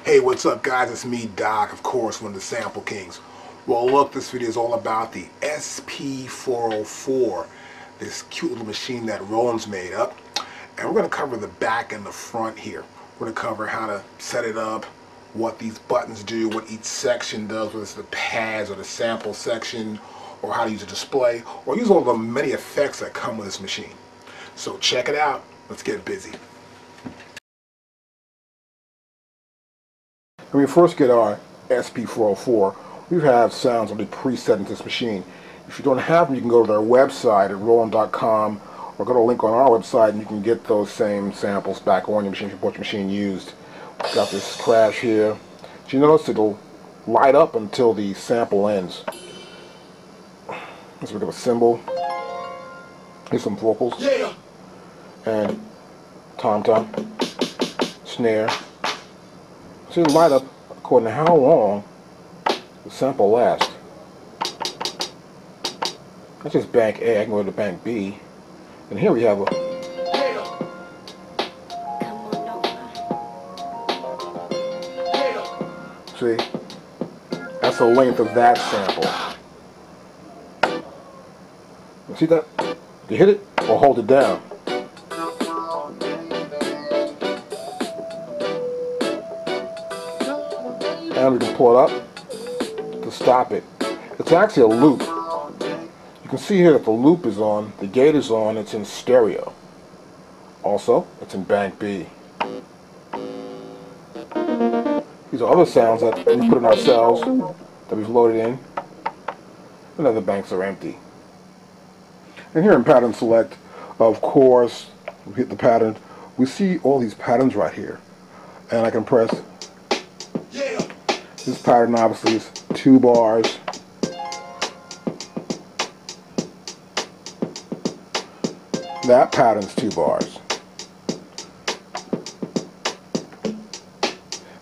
Hey, what's up guys? It's me, Doc, of course, one of the Sample Kings. Well, look, this video is all about the SP-404, this cute little machine that Roland's made up. And we're going to cover the back and the front here. We're going to cover how to set it up, what these buttons do, what each section does, whether it's the pads or the sample section, or how to use a display, or use all the many effects that come with this machine. So check it out. Let's get busy. When we first get our SP-404, we have sounds already preset into this machine. If you don't have them, you can go to their website at roland.com or go to a link on our website and you can get those same samples back on your machine if your machine used. We've got this crash here. So you notice it'll light up until the sample ends. Let's look at a cymbal. Here's some vocals. Yeah. And tom-tom, snare. So it'll light up according to how long the sample lasts. That's just bank A. I can go to bank B. And here we have a... See? That's the length of that sample. You see that? You hit it or hold it down. And we can pull it up to stop it. It's actually a loop. You can see here that the loop is on, the gate is on, it's in stereo. Also, it's in bank B. These are other sounds that we put in ourselves, that we've loaded in, and other banks are empty. And here in pattern select, of course, we hit the pattern, we see all these patterns right here. And I can press. This pattern obviously is 2 bars. That pattern's 2 bars.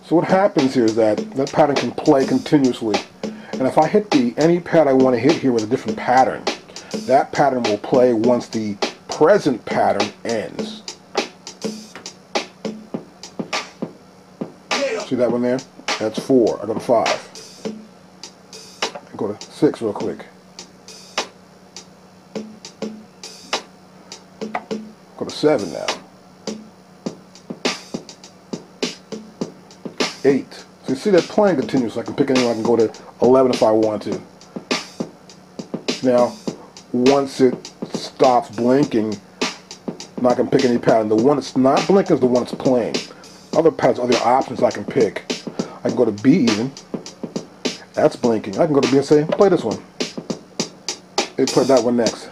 So what happens here is that pattern can play continuously. And if I hit any pad I want to hit here with a different pattern, that pattern will play once the present pattern ends. See that one there? That's 4. I go to 5. I go to 6 real quick. Go to 7 now. 8. So you see that playing continuously. I can pick anyone. I can go to 11 if I want to. Now, once it stops blinking, I can pick any pattern. The one that's not blinking is the one that's playing. Other patterns, other options I can pick. I can go to B even. That's blinking. I can go to B and say, play this one. It played that one next.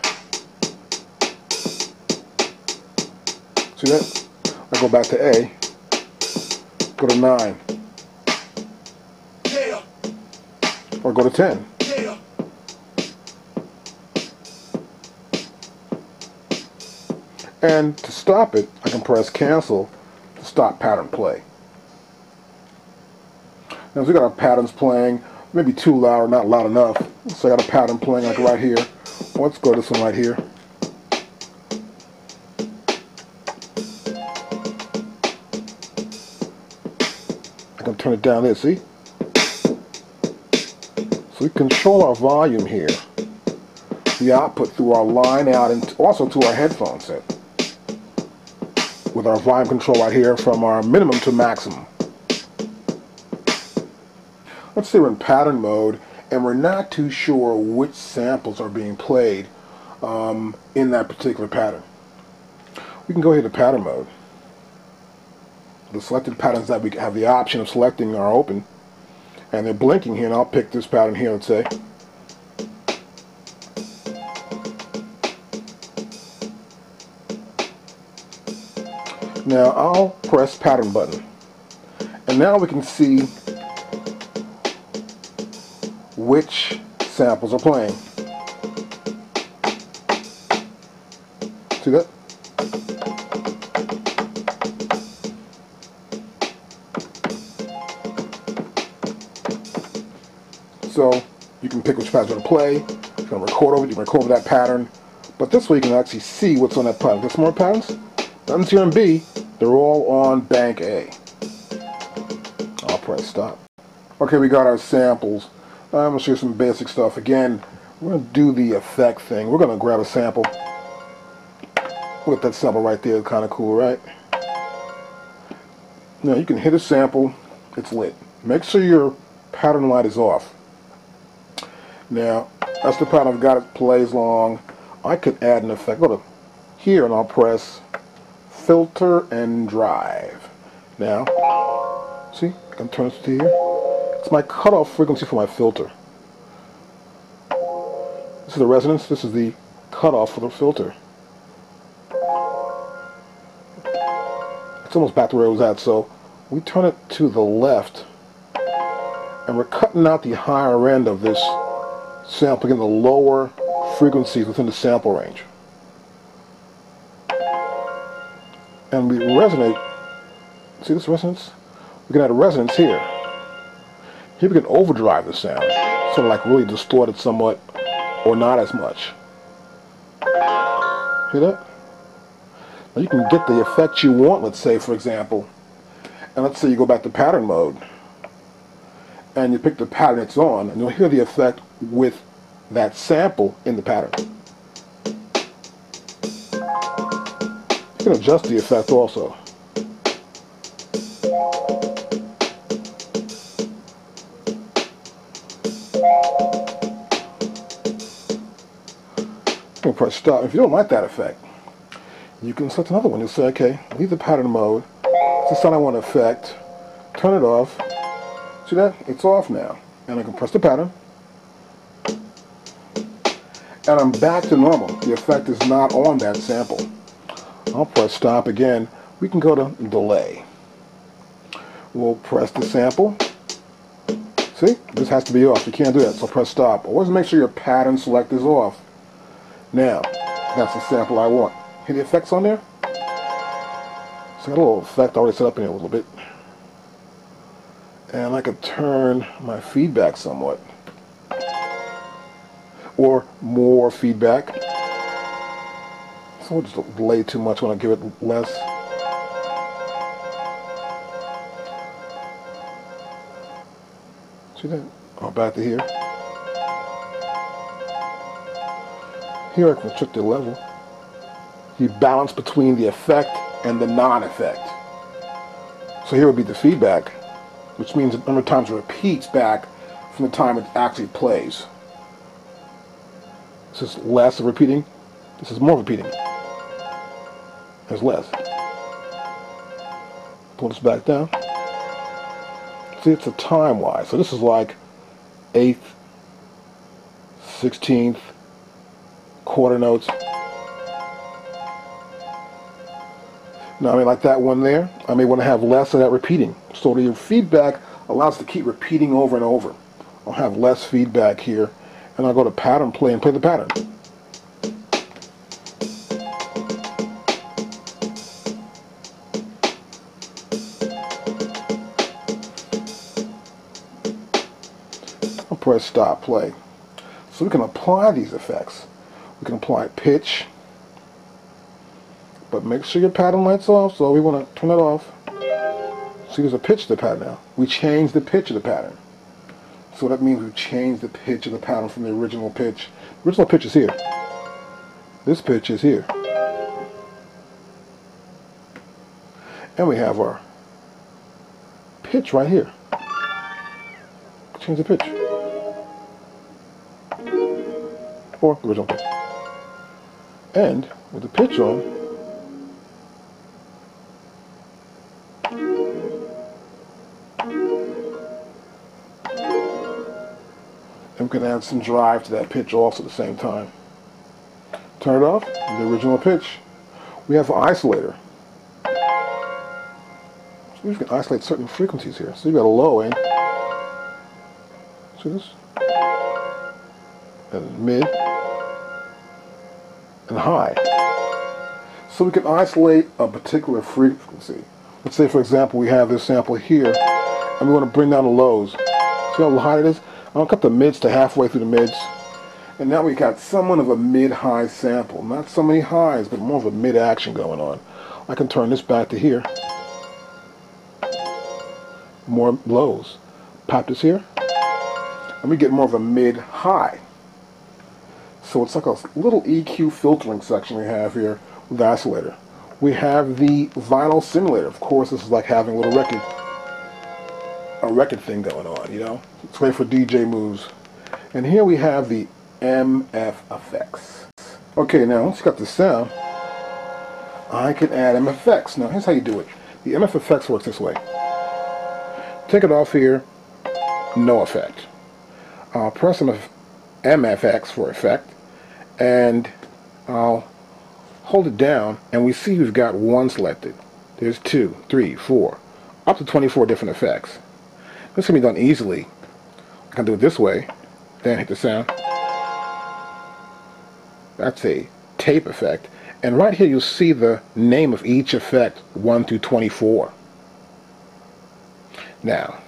See that? I go back to A. Go to 9. Yeah. Or go to 10. Yeah. And to stop it, I can press cancel to stop pattern play. Now, we got our patterns playing, maybe too loud or not loud enough. So I got a pattern playing like right here. Let's go to this one right here. I can turn it down there, see? So we control our volume here. The output through our line out and also to our headphone set. With our volume control right here from our minimum to maximum. Let's say we're in pattern mode and we're not too sure which samples are being played in that particular pattern. We can go here to pattern mode. The selected patterns that we have the option of selecting are open and they're blinking here, and I'll pick this pattern here, let's say. Now I'll press pattern button and now we can see which samples are playing. See that? So you can pick which patterns are going to play. If you're going to record over it, you can record over that pattern. But this way you can actually see what's on that pattern. There's more patterns. Nothing's here in B. They're all on bank A. I'll press stop. Okay, we got our samples. I'm going to show you some basic stuff. Again, we're going to do the effect thing. We're going to grab a sample. With that sample right there, kind of cool, right? Now you can hit a sample, it's lit. Make sure your pattern light is off. Now, that's the pattern I've got. It plays long. I could add an effect. Go to here and I'll press filter and drive. Now, see, I can turn this to here. It's my cutoff frequency for my filter. This is the resonance. This is the cutoff for the filter. It's almost back to where it was at, so we turn it to the left and we're cutting out the higher end of this sample, getting the lower frequencies within the sample range. And we resonate. See this resonance? We can add a resonance here. Here we can overdrive the sound, sort of like really distort it somewhat or not as much. Hear that? Now you can get the effect you want, let's say, for example, and let's say you go back to pattern mode, and you pick the pattern it's on, and you'll hear the effect with that sample in the pattern. You can adjust the effect also. You can press stop. If you don't like that effect, you can select another one. You'll say, okay, leave the pattern mode. It's the sound I want to affect. Turn it off. See that? It's off now. And I can press the pattern. And I'm back to normal. The effect is not on that sample. I'll press stop again. We can go to delay. We'll press the sample. See? This has to be off. You can't do that, so press stop. Always make sure your pattern select is off. Now, that's the sample I want. Hear the effects on there? So I got a little effect already set up in here a little bit. And I could turn my feedback somewhat. Or more feedback. So we'll just delay too much when I give it less. See that? Oh, back to here. Here I can check the level. You balance between the effect and the non-effect. So here would be the feedback, which means the number of times it repeats back from the time it actually plays. This is less of repeating. This is more repeating. There's less. Pull this back down. See, it's a time-wise. So this is like 8th, 16th, quarter notes. Now, I mean, like that one there, I may want to have less of that repeating. So your feedback allows it to keep repeating over and over. I'll have less feedback here, and I'll go to pattern play and play the pattern. I'll press stop play. So we can apply these effects. We can apply pitch, but make sure your pattern light's off, so we want to turn it off. See, there's a pitch to the pattern now. We changed the pitch of the pattern. So that means we've changed the pitch of the pattern from the original pitch. The original pitch is here. This pitch is here. And we have our pitch right here. Change the pitch. Or the original pitch. And with the pitch on, and we can add some drive to that pitch also at the same time. Turn it off, the original pitch. We have an isolator. So we can isolate certain frequencies here. So you've got a low end. See this? And mid. And high. So we can isolate a particular frequency. Let's say, for example, we have this sample here, and we want to bring down the lows. See how high it is? I'll cut the mids to halfway through the mids. And now we got somewhat of a mid-high sample. Not so many highs, but more of a mid-action going on. I can turn this back to here. more lows. Pop this here, and we get more of a mid-high. So it's like a little EQ filtering section we have here with the oscillator. We have the vinyl simulator. Of course, this is like having a little record thing going on, you know? It's great for DJ moves. And here we have the MF effects. Okay, now once you got the sound, I can add MF effects. Now here's how you do it. The MF effects works this way. Take it off here, no effect. I'll press MFX for effect, and I'll hold it down, and we see we've got one selected. There's 2, 3, 4, up to 24 different effects. This can be done easily. I can do it this way, then hit the sound. That's a tape effect. And right here you'll see the name of each effect, 1 through 24. Now,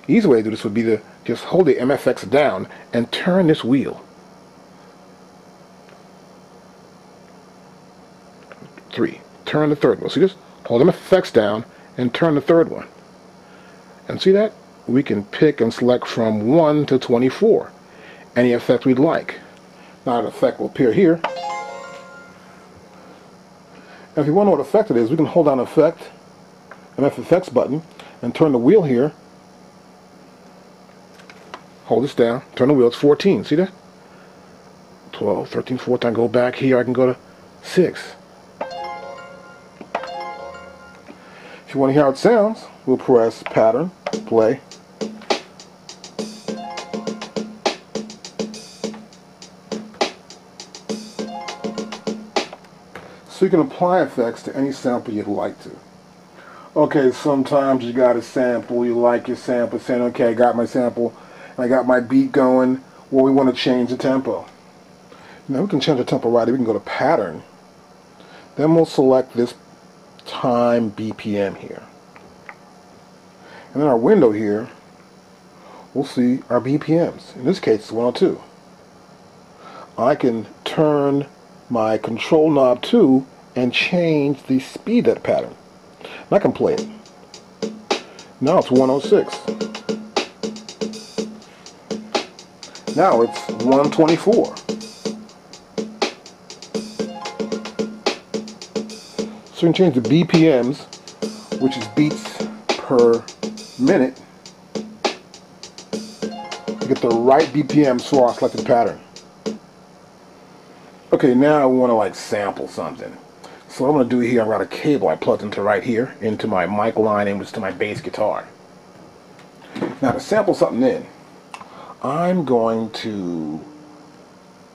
easy way to do this would be to just hold the MFX down and turn this wheel. 3. Turn the third one. So just hold MFX down and turn the third one. And see that? We can pick and select from 1 to 24. Any effect we'd like. Now an effect will appear here. And if you want to know what effect it is, we can hold down effect, MFX button, and turn the wheel here. Hold this down, turn the wheel, it's 14, see that? 12, 13, 14, I go back here, I can go to 6. If you want to hear how it sounds, we'll press pattern, play. So you can apply effects to any sample you'd like to. Okay, sometimes you got a sample, you like your sample, saying, okay, I got my sample, and I got my beat going, well, we want to change the tempo. Now we can change the tempo right here. We can go to pattern. Then we'll select this time BPM here. And in our window here, we'll see our BPMs. In this case, it's 102. I can turn my control knob to and change the speed of that pattern. And I can play it. Now it's 106. Now it's 124. So we can change the BPMs, which is beats per minute, to get the right BPMs for our selected pattern. Okay, now I want to like sample something. So what I'm going to do here, I've got a cable I plugged into right here, into my mic line and to my bass guitar. Now to sample something in, I'm going to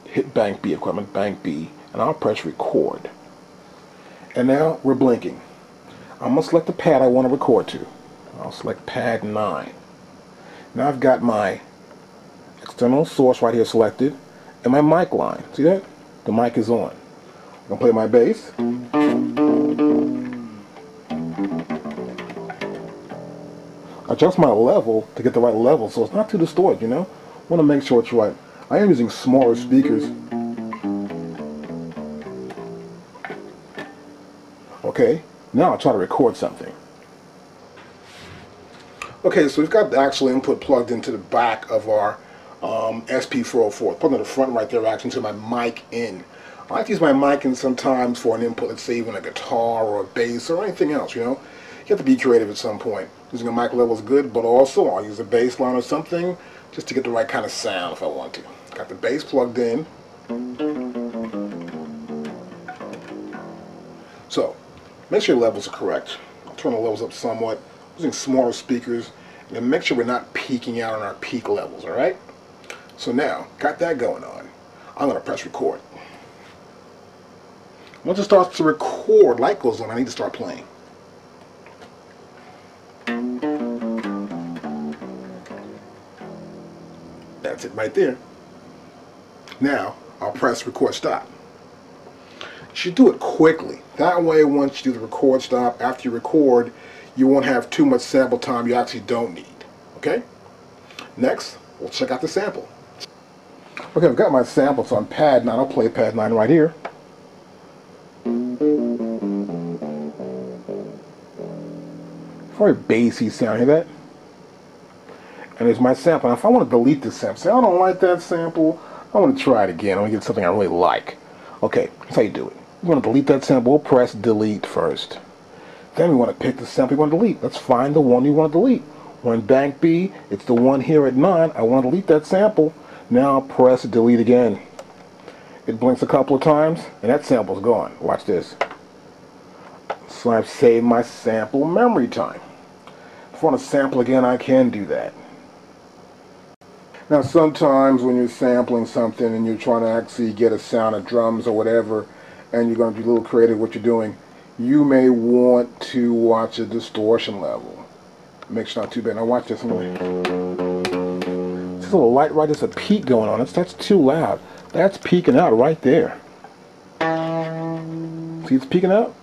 hit Bank B, equipment, Bank B, and I'll press record. And now we're blinking. I'm going to select the pad I want to record to. I'll select pad 9. Now I've got my external source right here selected and my mic line. See that? The mic is on. I'm going to play my bass. Adjust my level to get the right level so it's not too distorted, you know? I want to make sure it's right. I am using smaller speakers. Okay, now I'll try to record something. Okay, so we've got the actual input plugged into the back of our SP-404. Plugged in the front right there, actually, to my mic in. I like to use my mic in sometimes for an input, let's say even a guitar or a bass or anything else, you know. You have to be creative at some point. Using a mic level is good, but also I'll use a bass line or something just to get the right kind of sound if I want to. Got the bass plugged in. So, make sure your levels are correct. I'll turn the levels up somewhat, using smaller speakers, and then make sure we're not peaking out on our peak levels, alright? So now, got that going on. I'm going to press record. Once it starts to record, light goes on, I need to start playing. That's it right there. Now, I'll press record stop. You should do it quickly. That way, once you do the record stop, after you record, you won't have too much sample time you actually don't need. Okay? Next, we'll check out the sample. Okay, I've got my sample, so on pad 9. I'll play pad 9 right here. If I very bassy sound. Hear that? And there's my sample. Now, if I want to delete this sample, say I don't like that sample, I want to try it again. I want to get something I really like. Okay, that's how you do it. You want to delete that sample, we'll press delete first. Then we want to pick the sample we want to delete. Let's find the one you want to delete. We're in bank B, it's the one here at 9. I want to delete that sample. Now press delete again. It blinks a couple of times, and that sample's gone. Watch this. So I've saved my sample memory time. If I want to sample again, I can do that. Now sometimes when you're sampling something and you're trying to actually get a sound of drums or whatever, and you're going to be a little creative with what you're doing, you may want to watch a distortion level. Make sure not too bad. Now watch this. There's a little light right, there's a peak going on. That's too loud. That's peaking out right there. See it's peaking out?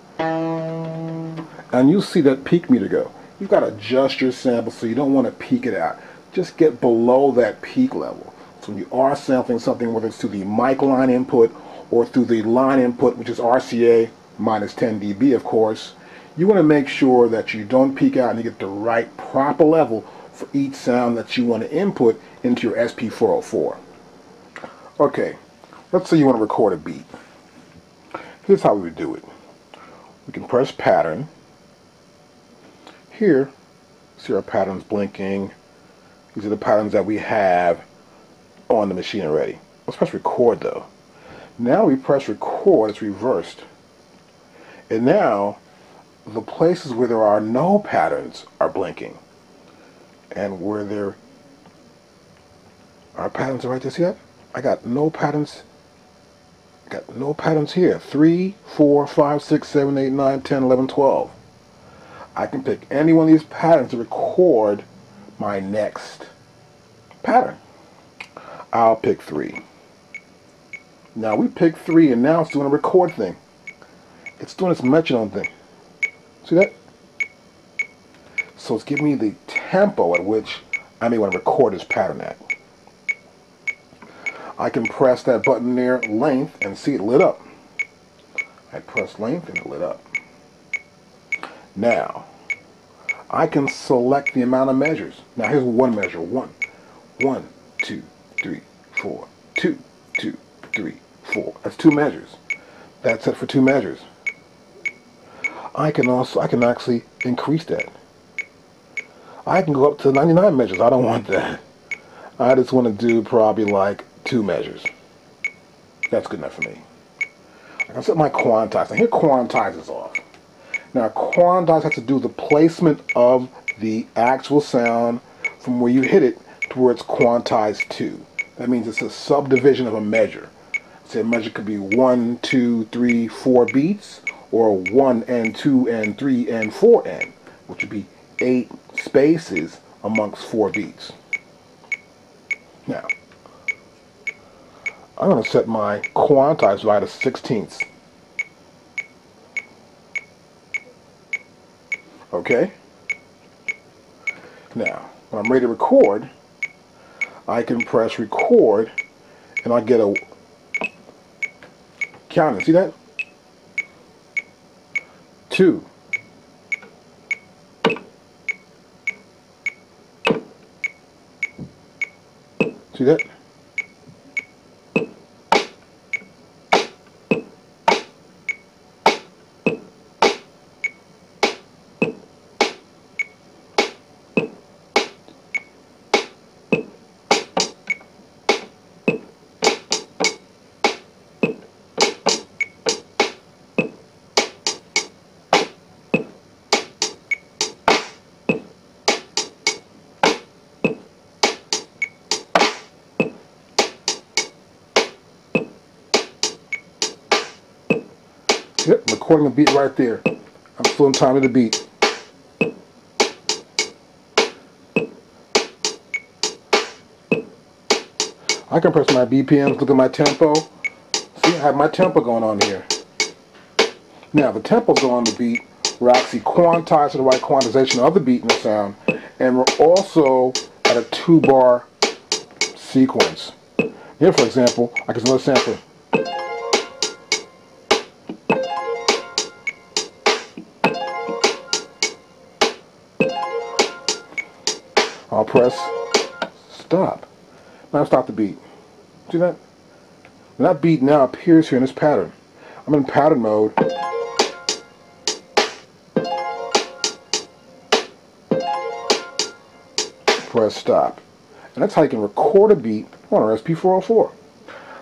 And you see that peak meter go. You've got to adjust your sample so you don't want to peak it out. Just get below that peak level. So when you are sampling something, whether it's through the mic line input or through the line input, which is RCA minus 10 dB, of course, you want to make sure that you don't peak out and you get the right proper level for each sound that you want to input into your SP-404. Okay, let's say you want to record a beat. Here's how we would do it. We can press pattern. Here, see our patterns blinking. These are the patterns that we have on the machine already. Let's press record though. Now we press record, it's reversed. And now, the places where there are no patterns are blinking. And where there are patterns right there, see that? I got no patterns. Got no patterns here. 3, 4, 5, 6, 7, 8, 9, 10, 11, 12. I can pick any one of these patterns to record my next pattern. I'll pick 3. Now we pick 3 and now it's doing a record thing. It's doing its metronome thing. See that? So it's giving me the tempo at which I may want to record this pattern at. I can press that button there, length, and see it lit up. I press length and it lit up. Now, I can select the amount of measures. Now here's one measure. 1, 1, 2, 3, 4, 2, 2, 3, 4. That's 2 measures. That's it for 2 measures. I can actually increase that. I can go up to 99 measures. I don't want that. I just want to do probably like 2 measures. That's good enough for me. I can set my quantize. Now here quantize is off. Now quantize has to do with the placement of the actual sound from where you hit it to where it's quantized to. That means it's a subdivision of a measure. Say a measure could be 1, 2, 3, 4 beats, or 1 and 2 and 3 and 4 and, which would be 8 spaces amongst 4 beats. Now, I'm going to set my quantize right to 16ths. Okay? Now, when I'm ready to record, I can press record and I get a counting. See that? 2. See that? Yep, recording the beat right there. I'm still in time to the beat. I can press my BPMs, look at my tempo. See, I have my tempo going on here. Now, the tempo going on the beat, we're actually quantized to the right quantization of the beat and the sound, and we're also at a 2-bar sequence. Here, for example, I can another sample. press stop. Now stop the beat. See that? And that beat now appears here in this pattern. I'm in pattern mode. Press stop. And that's how you can record a beat on our SP-404.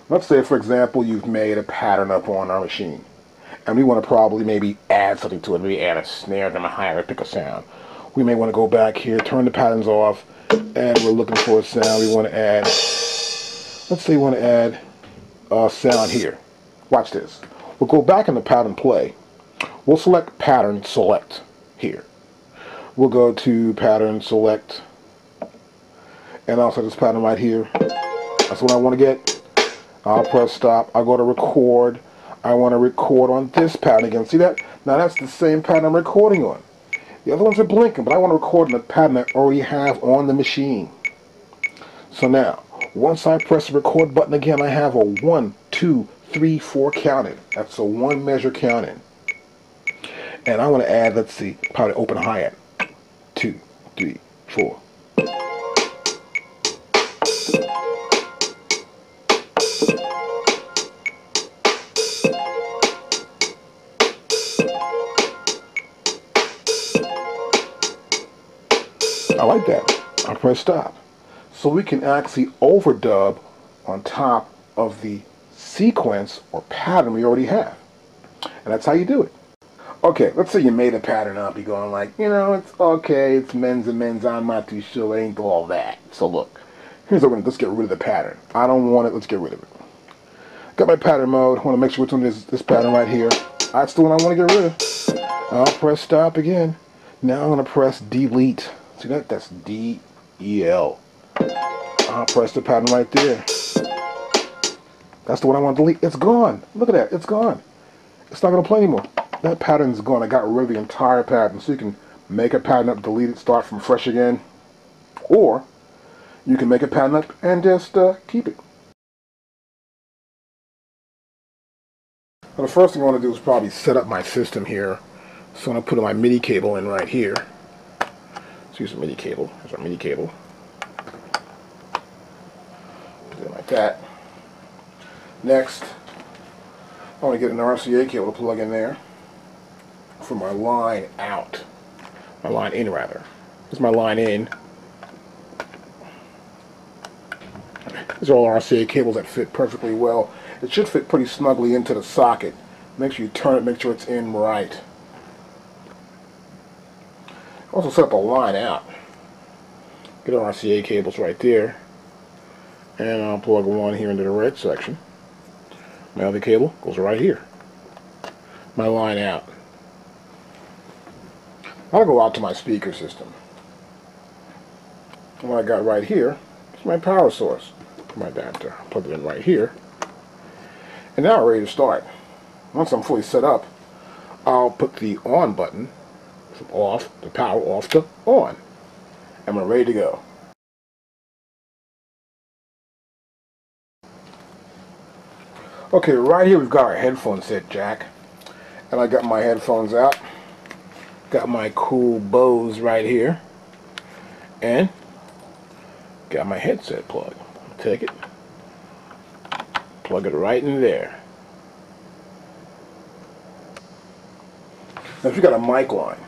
Let's say, for example, you've made a pattern up on our machine, and we want to probably maybe add something to it. Maybe add a snare, then a hi-hat, pick a sound. We may want to go back here, turn the patterns off, and we're looking for a sound. We want to add, let's say we want to add a sound here. Watch this. We'll go back in the pattern play. We'll select pattern select here. We'll go to pattern select, and I'll set this pattern right here. That's what I want to get. I'll press stop. I'll go to record. I want to record on this pattern again. See that? Now that's the same pattern I'm recording on. The other ones are blinking, but I want to record in the pattern I already have on the machine. So now, once I press the record button again, I have a 1, 2, 3, 4 counting. That's a 1 measure counting. And I want to add, let's see, probably open hi-hat. 2, 3, 4. I like that. I press stop. So we can actually overdub on top of the sequence or pattern we already have. And that's how you do it. Okay, let's say you made a pattern up. You're going like, you know, it's okay, it's men's and men's, I'm not too sure, it ain't all that. So look, here's what we're going to, let's get rid of the pattern. I don't want it, let's get rid of it. Got my pattern mode, I want to make sure which one is this pattern right here. That's the one I want to get rid of. I'll press stop again. Now I'm going to press delete. See that? That's D-E-L. I'll press the pattern right there. That's the one I want to delete. It's gone. Look at that. It's gone. It's not going to play anymore. That pattern's gone. I got rid of the entire pattern. So you can make a pattern up, delete it, start from fresh again. Or you can make a pattern up and just keep it. Well, the first thing I want to do is probably set up my system here. So I'm going to put my MIDI cable in right here. Let's use a MIDI cable. Here's our MIDI cable. Put it like that. Next, I want to get an RCA cable to plug in there for my line out. My line in, rather. Here's my line in. These are all RCA cables that fit perfectly well. It should fit pretty snugly into the socket. Make sure you turn it, make sure it's in right. Also set up a line out. Get our RCA cables right there. And I'll plug one here into the red section. My other cable goes right here. My line out. I'll go out to my speaker system. And what I got right here is my power source. My adapter. I'll plug it in right here. And now we're ready to start. Once I'm fully set up, I'll put the on button from off, the power off to on. And we're ready to go. Okay, right here we've got our headphone set jack. And I got my headphones out. Got my cool Bose right here. And got my headset plug. Take it. Plug it right in there. Now if you got a mic line,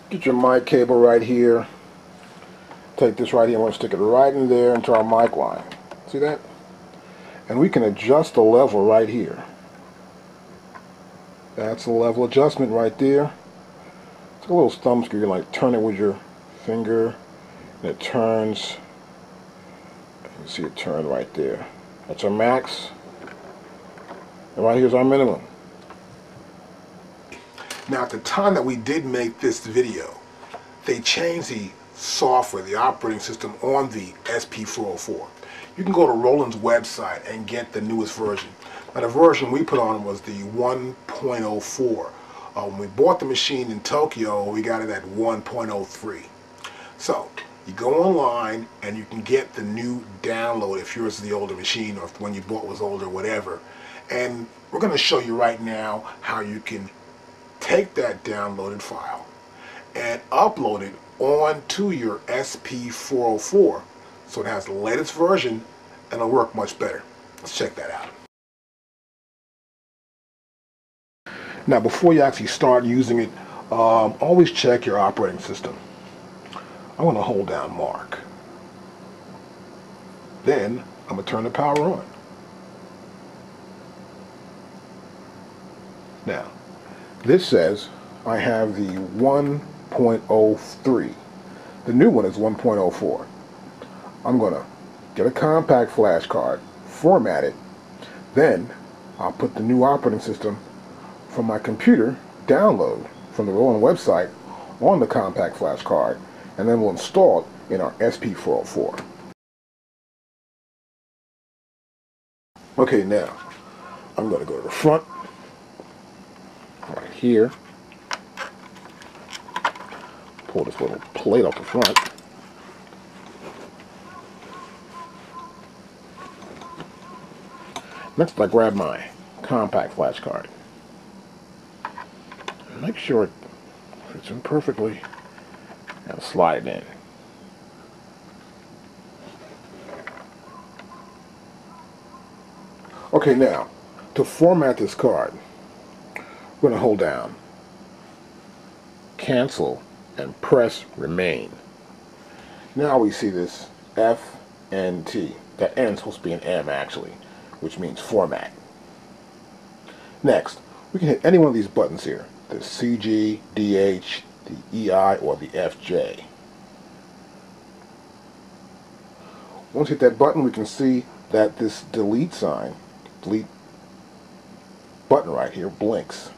get your mic cable right here. Take this right here and we'll stick it right in there into our mic line. See that? And we can adjust the level right here. That's the level adjustment right there. It's like a little thumb screw. You like turn it with your finger and it turns. You can see it turn right there. That's our max. And right here's our minimum. Now at the time that we did make this video, they changed the software, the operating system on the SP-404. You can go to Roland's website and get the newest version. Now the version we put on was the 1.04. When we bought the machine in Tokyo, we got it at 1.03. So you go online and you can get the new download if yours is the older machine or if the one you bought was older, whatever. And we're going to show you right now how you can take that downloaded file and upload it onto your SP-404 so it has the latest version and it'll work much better. Let's check that out. Now, before you actually start using it, always check your operating system. I'm going to hold down Mark. Then I'm going to turn the power on. Now, this says I have the 1.03. The new one is 1.04. I'm going to get a compact flash card, format it, then I'll put the new operating system from my computer, download from the Roland website on the compact flash card, and then we'll install it in our SP-404. Okay, now I'm going to go to the front, right here, pull this little plate off the front. Next, I grab my compact flash card. Make sure it fits in perfectly and slide it in. Okay, now to format this card, we're going to hold down cancel and press remain. Now we see this F and T. That N is supposed to be an M actually, which means format. Next, we can hit any one of these buttons here. The CG, DH, the EI, or the FJ. Once we hit that button, we can see that this delete sign, delete button right here, blinks.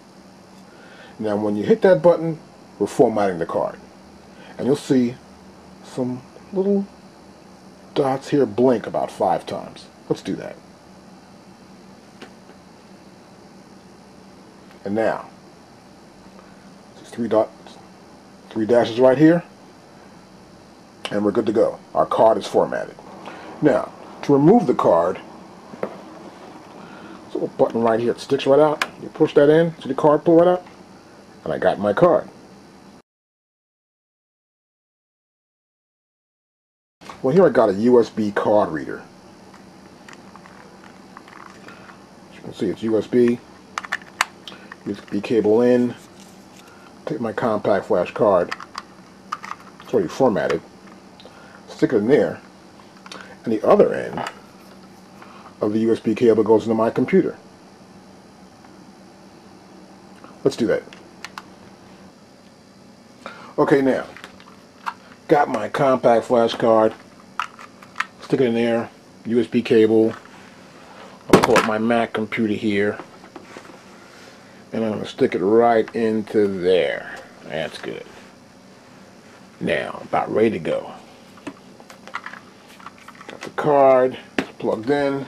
Now when you hit that button, we're formatting the card. And you'll see some little dots here blink about 5 times. Let's do that. And now, just 3 dots, 3 dashes right here, and we're good to go. Our card is formatted. Now, to remove the card, there's a little button right here. It sticks right out. You push that in, see the card pull right out, and I got my card. Well, here I got a USB card reader. As you can see, it's USB cable in. Take my compact flash card. It's already formatted. Stick it in there. And the other end of the USB cable goes into my computer. Let's do that. Okay, now, got my compact flash card. Stick it in there. USB cable. I'll pull up my Mac computer here. And I'm going to stick it right into there. That's good. Now, about ready to go. Got the card plugged in.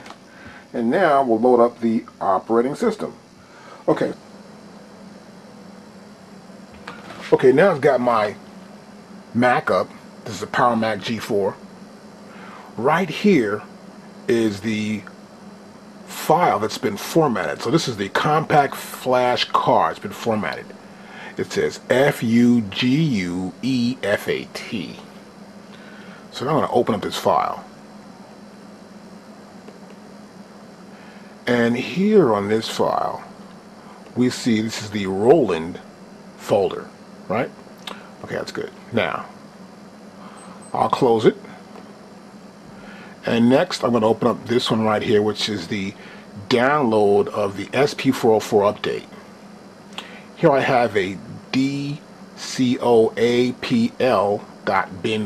And now we'll load up the operating system. Okay. Okay, now I've got my Mac up. This is a Power Mac G4. Right here is the file that's been formatted. So this is the compact flash card. It's been formatted. It says FUGUEFAT. So now I'm going to open up this file. And here on this file, we see this is the Roland folder, right? Okay, that's good. Now, I'll close it. And next, I'm going to open up this one right here, which is the download of the SP-404 update. Here I have a dcoapl.bin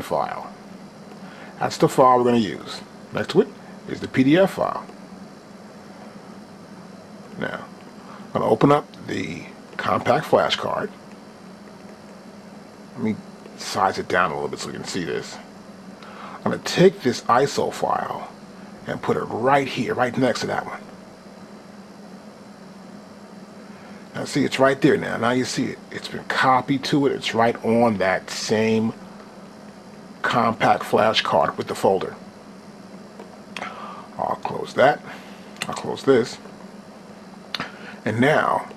file. That's the file we're going to use. Next to it is the PDF file. Now, I'm going to open up the compact flash card. Let me size it down a little bit so you can see this. I'm going to take this ISO file and put it right here, right next to that one. Now see, it's right there now. Now you see it. It's been copied to it. It's right on that same compact flash card with the folder. I'll close that. I'll close this. And now,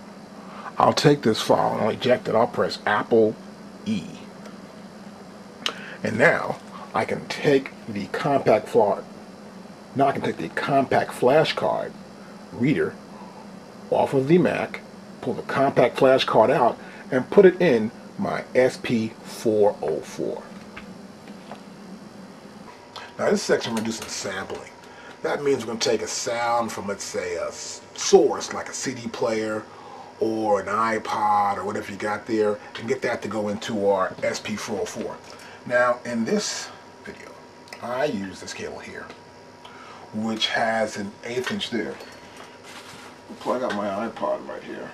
I'll take this file and I'll eject it. I'll press Apple E. And now I can take the compact flash card reader off of the Mac, pull the compact flash card out, and put it in my SP-404. Now this section we're doing some sampling. That means we're going to take a sound from, let's say, a source like a CD player or an iPod or whatever you got there, and get that to go into our SP-404. Now in this video, I use this cable here, which has an 1/8 inch there. Plug out my iPod right here.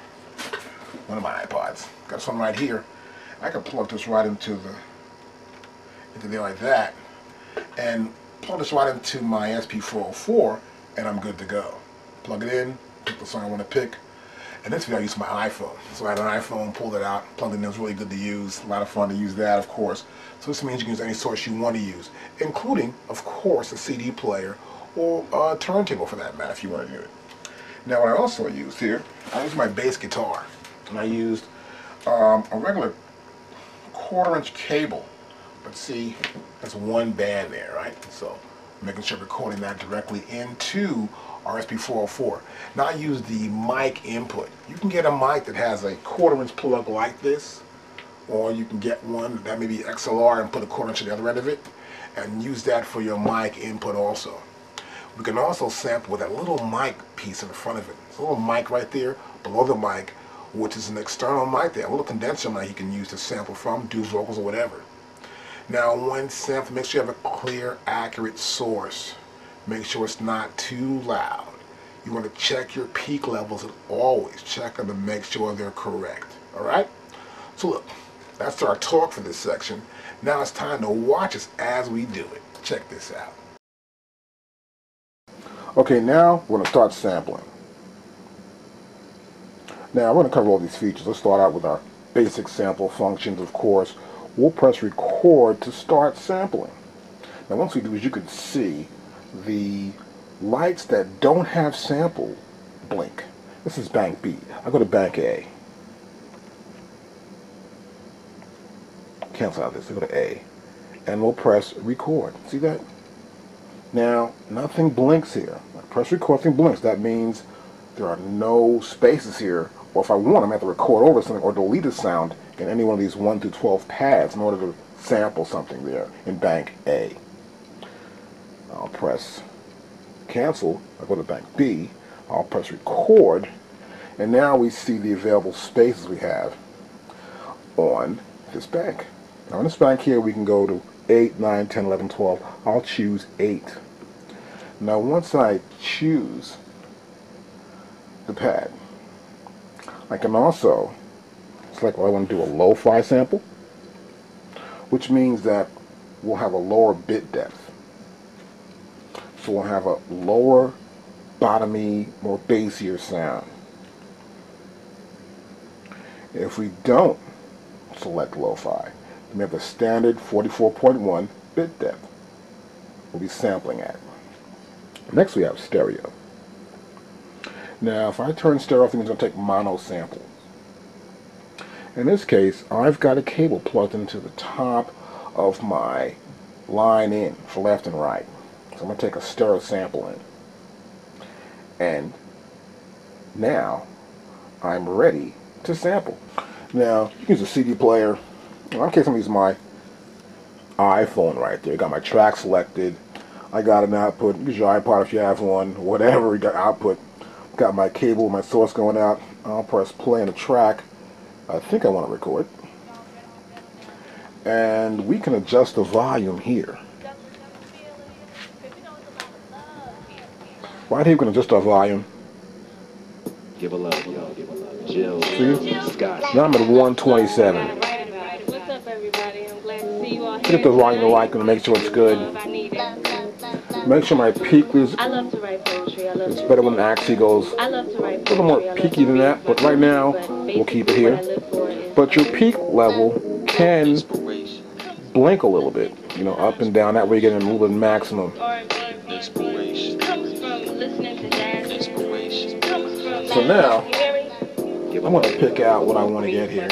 One of my iPods. Got this one right here. I can plug this right into there like that, and plug this right into my SP-404, and I'm good to go. Plug it in, pick the song I want to pick. In this video I use my iPhone. So I had an iPhone, pulled it out, plugged it in. It was really good to use. A lot of fun to use that, of course. So this means you can use any source you want to use, including, of course, a CD player or a turntable for that matter, if you want to do it. Now what I also used here, I used my bass guitar, and I used a regular 1/4 inch cable, but see, that's one band there, right? So making sure we're recording that directly into our SP-404. Now I use the mic input. You can get a mic that has a 1/4 inch plug like this, or you can get one that may be XLR and put a 1/4 inch at the other end of it, and use that for your mic input also. We can also sample with that little mic piece in the front of it. There's a little mic right there below the mic, which is an external mic there, a little condenser mic you can use to sample from, do vocals or whatever. Now when sampling, make sure you have a clear, accurate source. Make sure it's not too loud. You want to check your peak levels and always check them to make sure they're correct. Alright? So look, that's our talk for this section. Now it's time to watch us as we do it. Check this out. Okay, now we're going to start sampling. Now we're going to cover all these features. Let's start out with our basic sample functions, of course. We'll press record to start sampling. Now once we do, as you can see, the lights that don't have sample blink. This is bank B. I go to bank A. Cancel out this. I go to A. And we'll press record. See that? Now, nothing blinks here. I press record, nothing blinks. That means there are no spaces here. Or if I want, I'm going to have to record over something or delete a sound in any one of these 1 through 12 pads in order to sample something there in bank A. I'll press cancel. I go to bank B. I'll press record. And now we see the available spaces we have on this bank. Now in this bank here, we can go to 8, 9, 10, 11, 12. I'll choose 8. Now once I choose the pad, I can also select what I want to do, a lo-fi sample, which means that we'll have a lower bit depth. So we'll have a lower, bottomy, more bassier sound. If we don't select lo-fi, we have the standard 44.1 bit depth we'll be sampling at. Next we have stereo. Now if I turn stereo off, it's going to take mono samples. In this case, I've got a cable plugged into the top of my line in for left and right. So I'm going to take a stereo sample in. And now I'm ready to sample. Now you can use a CD player. In my case, I'm using my iPhone right there. Got my track selected. I got an output. Use your iPod if you have one. Whatever, you got output. Got my cable, my source going out. I'll press play on the track I think I want to record. And we can adjust the volume here. Right here we can adjust our volume. Give a love, y'all. Give a love. Jill, see? Scott. Now I'm at 127. What's up, everybody? I'm glad to see you all here. Get the volume right, gonna make sure it's good. Make sure my peak is. I love to write poetry. It's better when it actually goes I love to write a little more peaky than that, but right now we'll keep it here. But your peak level can blink a little bit, you know, up and down. That way you're getting a little bit maximum. So now I'm going to pick out what I want to get here.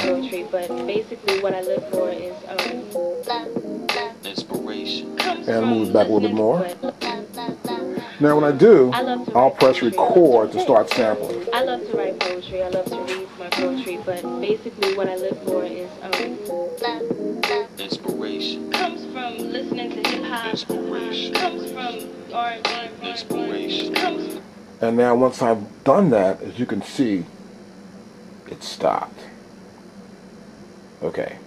But basically what I live for is And move it back a little bit more. Now when I do, I'll press record to start sampling. I love to write poetry. I love to read my poetry, but basically what I live for is inspiration. Comes from listening to hip hop. Inspiration. Comes from R&B. Inspiration. And now once I've done that, as you can see, it stopped. Okay,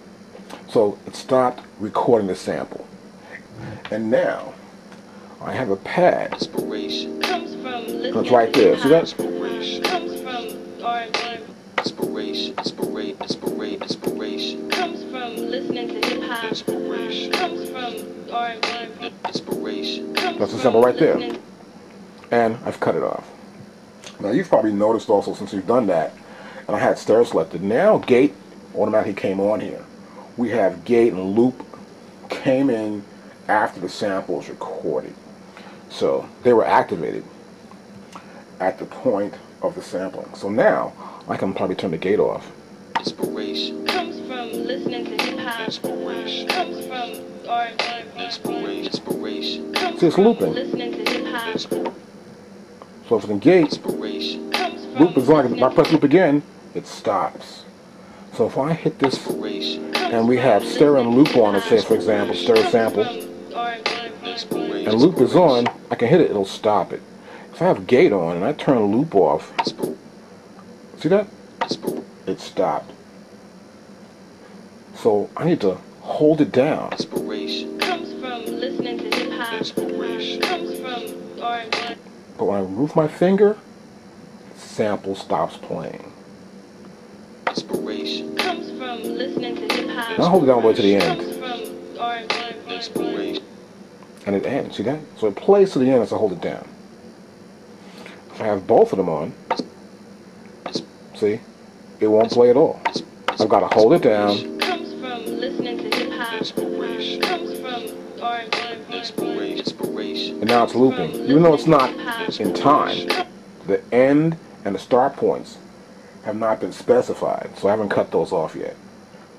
so it stopped recording the sample. And now I have a pad. Inspiration. Comes from listening It's right there. See that? Inspiration. Comes from R&B. Inspiration. Inspiration. Inspiration. Comes from listening to hip hop. Inspiration. Comes from R&B. Inspiration. That's the sample right there. And I've cut it off. Now you've probably noticed also since we've done that, and I had stereo selected, now gate automatically came on here. We have gate and loop came in after the sample was recorded. So they were activated at the point of the sampling. So now I can probably turn the gate off. Inspiration. Comes from listening to hip hop. Inspiration. Comes from R&B. Inspiration. Inspiration. See, it's looping. Listening to hip hop. So if it's engaged, Inspiration. loop is on. If I press loop again, it stops. So if I hit this and we have stereo and loop on, let's say for example stereo sample, and loop is on, I can hit it, it'll stop it. If I have gate on and I turn loop off, see that? It stopped. So I need to hold it down. Inspiration. Comes from listening to hip hop. Inspiration. Comes from R&B. But when I move my finger, sample stops playing. Inspiration. Comes from listening to hip hop. Now hold it down all the way to the Comes end. from R&B. Inspiration. And it ends, see that? So it plays to the end as I hold it down. If I have both of them on, see, it won't play at all. I've got to hold it down. Comes from listening to hip hop. Inspiration. Comes from R&B. Inspiration. And now it's looping. Even though it's not in time, the end and the start points have not been specified, so I haven't cut those off yet.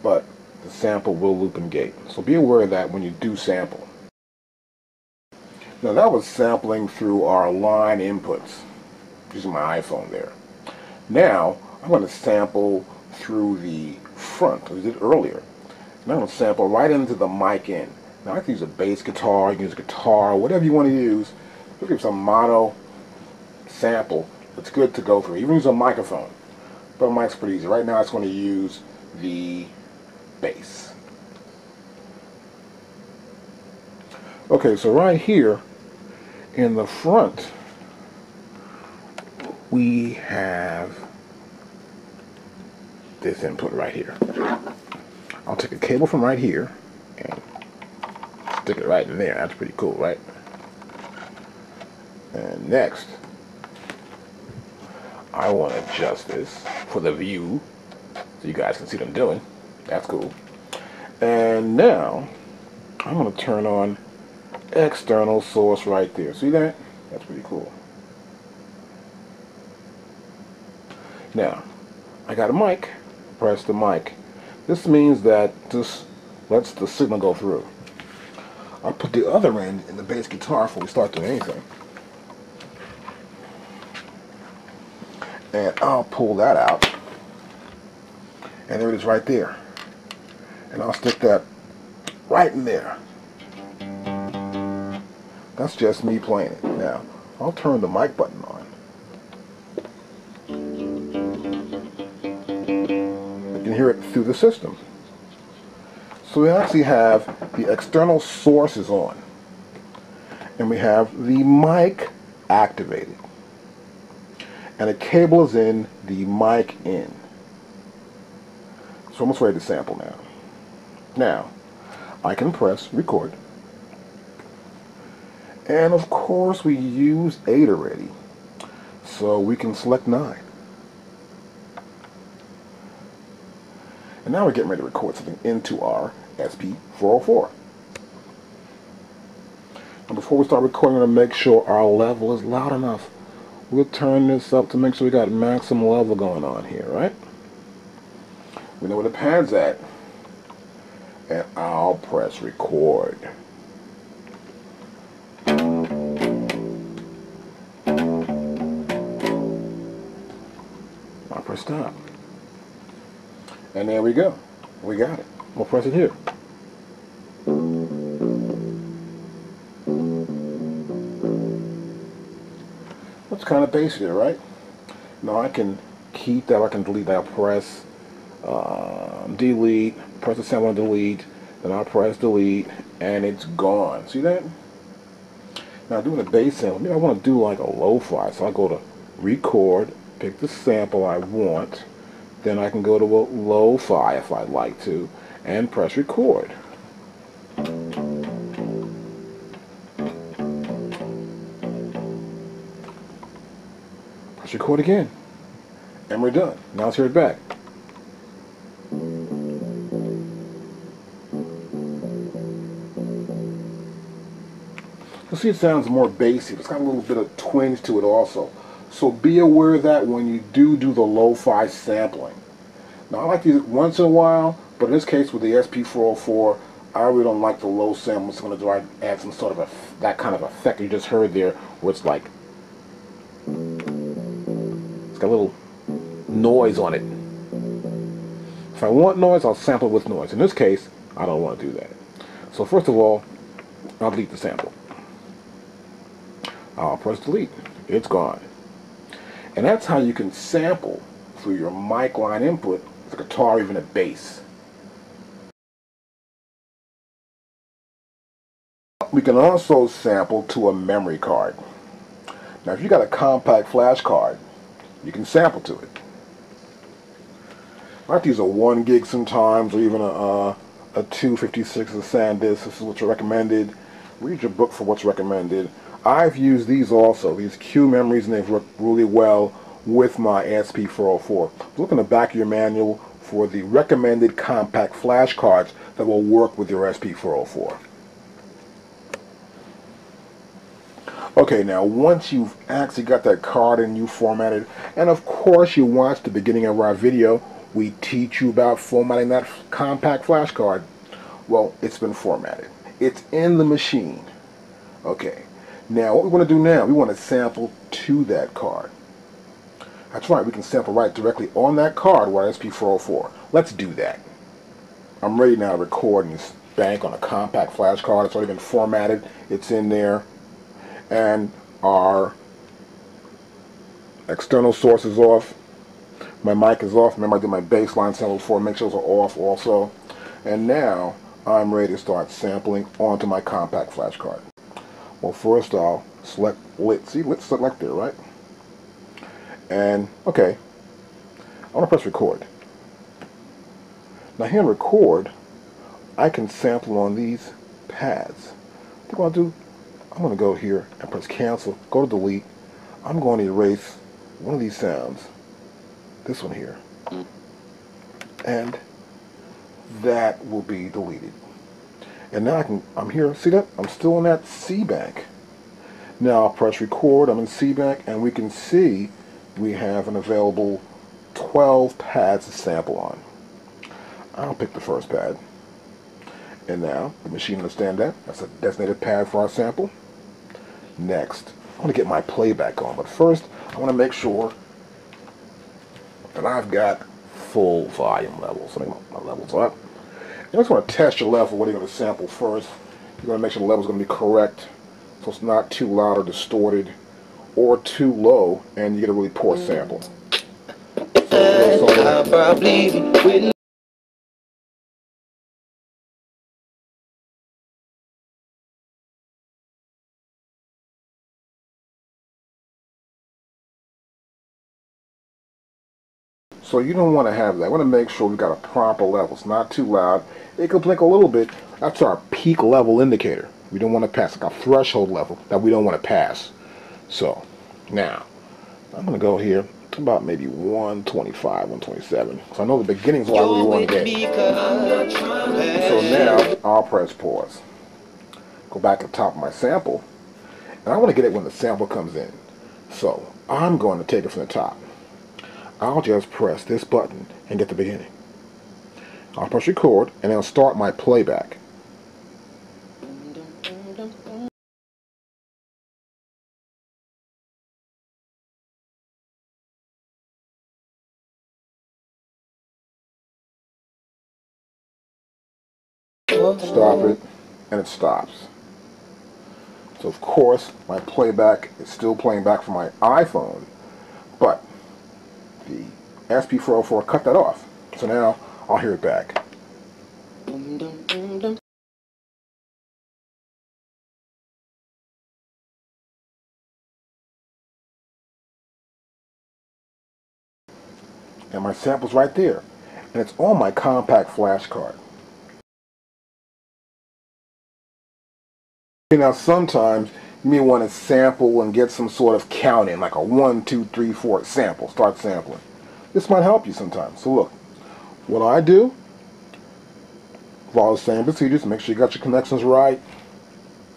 But the sample will loop and gate. So be aware of that when you do sample. Now that was sampling through our line inputs, using my iPhone there. Now I'm going to sample through the front, as we did earlier. And I'm going to sample right into the mic in. Now I can use a bass guitar, you can use a guitar, whatever you want to use. Look at some mono sample. It's good to go through. You can use a microphone, but a mic's pretty easy. Right now it's going to use the bass. Okay, so right here in the front we have this input right here. I'll take a cable from right here and stick it right in there. That's pretty cool, right? And next, I want to adjust this for the view so you guys can see what I'm doing. That's cool. And now I'm going to turn on external source right there. See that? That's pretty cool. Now, I got a mic. Press the mic. This means that this lets the signal go through. I'll put the other end in the bass guitar before we start doing anything. And I'll pull that out. And there it is right there. And I'll stick that right in there. That's just me playing it. Now, I'll turn the mic button on. You can hear it through the system. So we actually have the external sources on. And we have the mic activated. And the cable is in the mic in. So I'm almost ready to sample now. Now, I can press record. And of course we used 8 already. So we can select 9. And now we're getting ready to record something into our SP-404. And before we start recording, we're going to make sure our level is loud enough. We'll turn this up to make sure we got maximum level going on here, right? We know where the pad's at. And I'll press record. I'll press stop. And there we go. We got it. We'll press it here. That's kind of basic there, right? Now I can keep that, I can delete that. I'll press delete, press the sample and delete, then I'll press delete, and it's gone. See that? Now doing a bass sample, maybe I want to do like a lo-fi, so I'll go to record, pick the sample I want, then I can go to a lo-fi if I'd like to, and press record. Press record again, and we're done. Now let's hear it back. You'll see it sounds more bassy. It's got a little bit of twinge to it also. So be aware of that when you do the lo-fi sampling. Now I like these once in a while, but in this case with the SP-404, I really don't like the low sample. It's going to add some sort of that kind of effect you just heard there, where it's like, it's got a little noise on it. If I want noise, I'll sample it with noise. In this case, I don't want to do that. So first of all, I'll delete the sample. I'll press delete. It's gone. And that's how you can sample through your mic line input with a guitar, even a bass. We can also sample to a memory card. Now if you got a compact flash card, you can sample to it. I like to use a 1 gig sometimes, or even a 256 of SanDisk. This is what's recommended. Read your book for what's recommended. I've used these also, these Q memories, and they've worked really well with my SP-404. Look in the back of your manual for the recommended compact flash cards that will work with your SP-404. Okay, now once you've actually got that card and you formatted, and of course you watched the beginning of our video, we teach you about formatting that compact flash card. Well, it's been formatted. It's in the machine. Okay. Now, what we want to do now, we want to sample to that card. That's right, we can sample right directly on that card with our SP-404. Let's do that. I'm ready now to record in this bank on a compact flash card. It's already been formatted. It's in there. And our external source is off. My mic is off. Remember I did my baseline sample before. Make sure those are off also. And now I'm ready to start sampling onto my compact flash card. Well, first I'll select lit. See, lit select there, right? And, okay, I want to press record. Now here in record, I can sample on these pads. I think what I'll do, I'm going to go here and press cancel, go to delete. I'm going to erase one of these sounds, this one here, and that will be deleted. And now I'm here, see that? I'm still in that C bank. Now I'll press record, I'm in C bank, and we can see we have an available 12 pads to sample on. I'll pick the first pad. And now the machine understands that. That's a designated pad for our sample. Next, I want to get my playback on, but first I want to make sure that I've got full volume levels. So my levels up. You just want to test your level. What are you going to sample first? You're going to make sure the level is going to be correct, so it's not too loud or distorted, or too low, and you get a really poor sample. So you don't want to have that. I want to make sure we've got a proper level. It's not too loud. It can blink a little bit. That's our peak level indicator. We don't want to pass, like a threshold level that we don't want to pass. So now I'm going to go here to about maybe 125, 127. So I know the beginning's what I really want to get. So now I'll press pause. Go back to the top of my sample. And I want to get it when the sample comes in. So I'm going to take it from the top. I'll just press this button and get the beginning. I'll press record and it'll start my playback. stop it, and it stops. So of course my playback is still playing back from my iPhone, but the SP-404 cut that off. So now I'll hear it back. And my sample's right there. And it's on my compact flash card. Now sometimes you may want to sample and get some sort of count in, like a 1, 2, 3, 4 sample. Start sampling. This might help you sometimes. So look, what I do, follow the same procedures, make sure you got your connections right.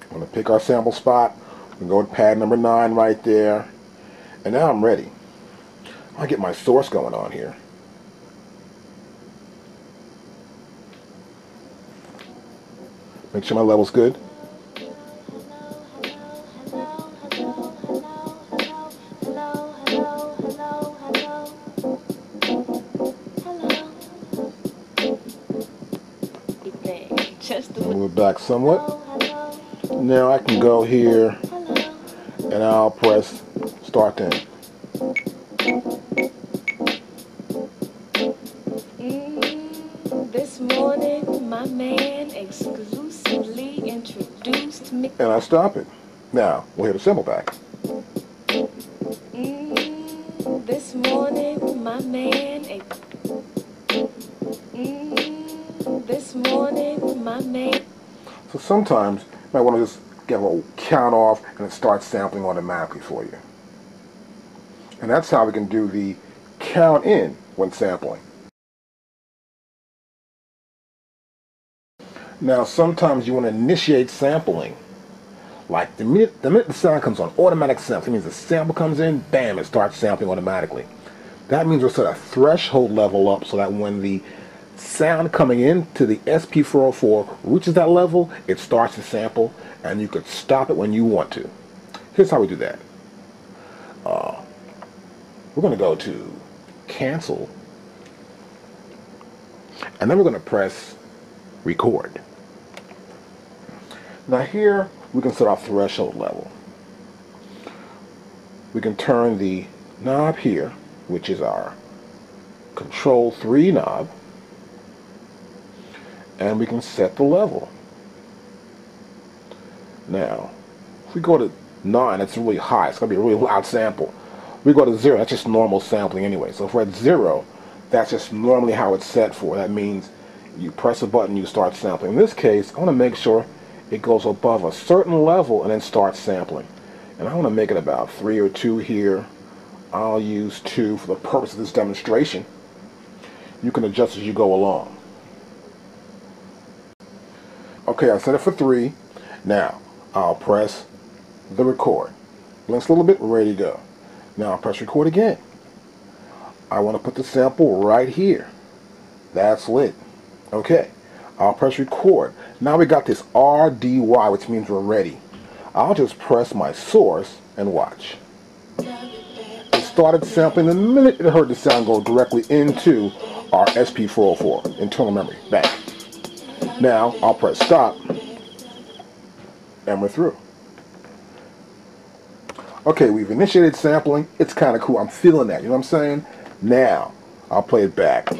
I'm going to pick our sample spot. We go to pad number 9 right there. And now I'm ready. I'll get my source going on here. Make sure my level's good. Move it back somewhat. Now I can go here and I'll press start in. This morning, my man exclusively introduced me. And I stop it. Now we'll hit a cymbal back. This morning, my man. This morning, my man. So sometimes you might want to just get a little count off and it starts sampling automatically for you. And that's how we can do the count in when sampling. Now sometimes you want to initiate sampling. Like the minute the sound comes on, automatic sample. It means the sample comes in, bam, it starts sampling automatically. That means we'll set a threshold level up so that when the sound coming into the SP-404 reaches that level, it starts to sample, and you could stop it when you want to. Here's how we do that. We're going to go to cancel, and then we're going to press record. Now here we can set our threshold level. We can turn the knob here, which is our Control 3 knob, and we can set the level. Now, if we go to 9, that's really high. It's going to be a really loud sample. We go to 0, that's just normal sampling anyway. So if we're at 0, that's just normally how it's set for. That means you press a button, you start sampling. In this case, I want to make sure it goes above a certain level and then starts sampling. And I want to make it about 3 or 2 here. I'll use 2 for the purpose of this demonstration. You can adjust as you go along. Okay, I set it for 3. Now, I'll press the record. Blinks a little bit, we're ready to go. Now I'll press record again. I want to put the sample right here. That's lit. Okay, I'll press record. Now we got this RDY, which means we're ready. I'll just press my source and watch. It started sampling the minute it heard the sound go directly into our SP-404 internal memory. Back. Now I'll press stop, and we're through. Okay, we've initiated sampling. It's kind of cool. I'm feeling that. You know what I'm saying? Now I'll play it back.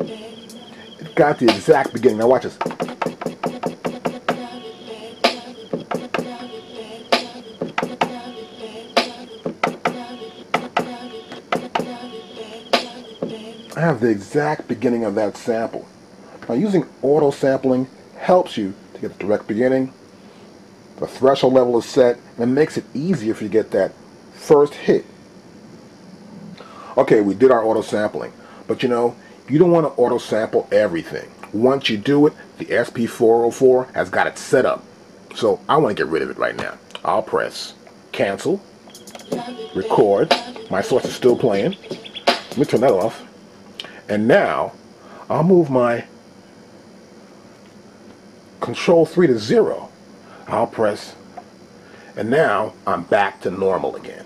It got the exact beginning. Now watch this. I have the exact beginning of that sample. Now using auto sampling helps you to get the direct beginning. The threshold level is set, and it makes it easier if you get that first hit. Okay, we did our auto sampling, but you know, you don't want to auto sample everything. Once you do it, the SP-404 has got it set up. So I want to get rid of it right now. I'll press cancel, record. My source is still playing. Let me turn that off. And now I'll move my Control 3 to 0. I'll press, and now I'm back to normal again.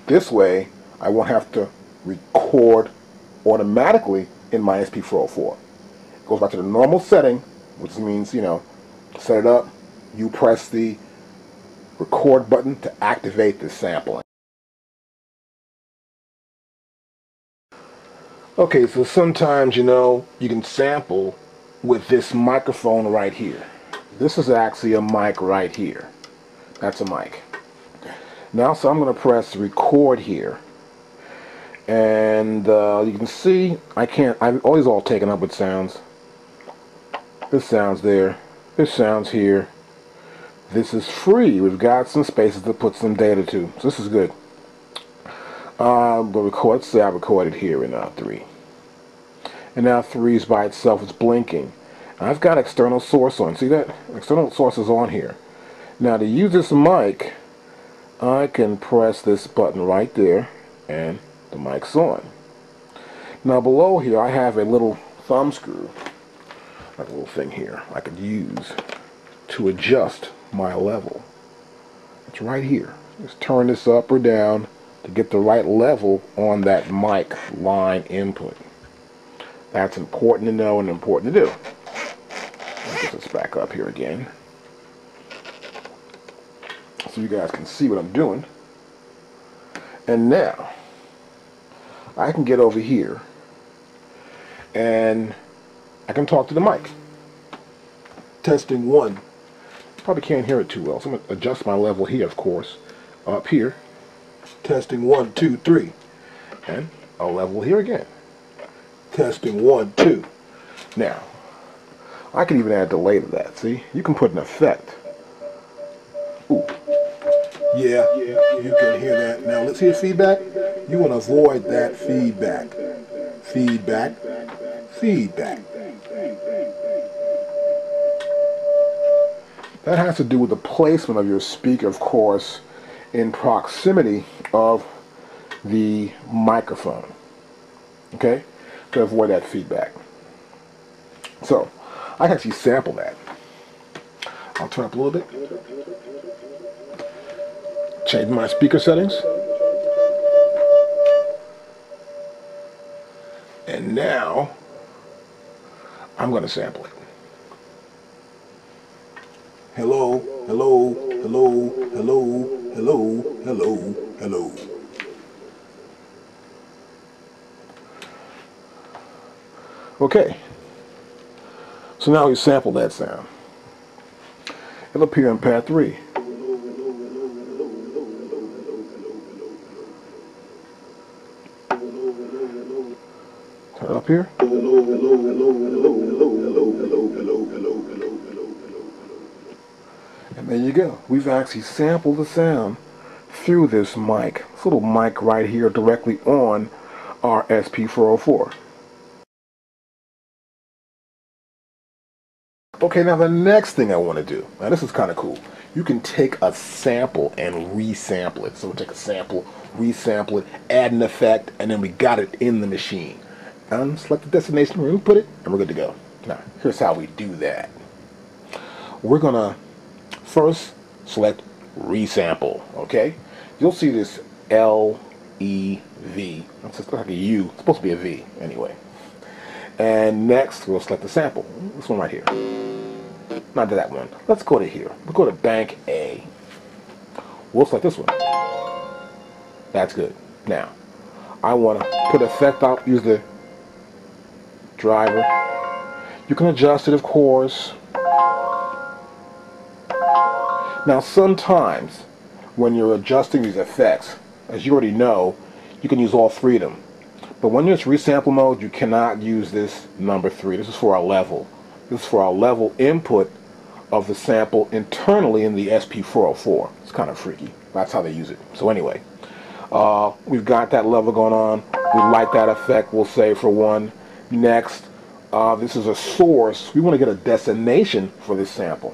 This way, I won't have to record automatically in my SP-404. It goes back to the normal setting which means, you know, set it up. You press the record button to activate the sampling. Okay, so sometimes, you know, you can sample with this microphone right here. This is actually a mic right here. That's a mic. Now, so I'm going to press record here. And you can see, I'm always all taken up with sounds. This sounds there. This sounds here. This is free. We've got some spaces to put some data to. So this is good. But let's say I recorded here in 3. And now 3 is by itself. It's blinking. I've got external source on. See that? External source is on here. Now to use this mic, I can press this button right there and the mic's on. Now below here I have a little thumb screw, like a little thing here I could use to adjust my level. It's right here. Just turn this up or down to get the right level on that mic line input. That's important to know and important to do. I'll get this back up here again so you guys can see what I'm doing. And now I can get over here and I can talk to the mic. Testing 1. Probably can't hear it too well, so I'm going to adjust my level here, of course. Up here. Testing 1, 2, 3. And a level here again. Testing 1, 2. Now, I can even add delay to that, see? You can put an effect. Ooh. Yeah, you can hear that. Now, let's hear feedback. You want to avoid that feedback. Feedback. Feedback. That has to do with the placement of your speaker, of course, in proximity of the microphone. Okay? To avoid that feedback. So, I can actually sample that. I'll turn up a little bit. Change my speaker settings. And now, I'm going to sample it. Hello, hello, hello, hello, hello, hello, hello. Okay. So now we sample that sound. It'll appear in pad 3. Turn it up here. And there you go. We've actually sampled the sound through this mic. This little mic right here directly on our SP-404. Okay, now the next thing I want to do, now this is kind of cool. You can take a sample and resample it. So we'll take a sample, resample it, add an effect, and then we got it in the machine. And select the destination where we put it, and we're good to go. Now, here's how we do that. We're going to first select resample, okay? You'll see this L-E-V. That's just like a U. It's supposed to be a V anyway. And next, we'll select the sample. This one right here. Not that one. Let's go to here. We'll go to Bank A. We'll select this one. That's good. Now, I want to put effect out, use the driver. You can adjust it, of course. Now, sometimes when you're adjusting these effects, as you already know, you can use all 3 of them. But when you're in resample mode, you cannot use this number 3. This is for our level. This is for our level input of the sample internally in the SP-404. It's kind of freaky. That's how they use it. So anyway, we've got that level going on. We like that effect, we'll say, for 1. Next, this is a source. We want to get a destination for this sample.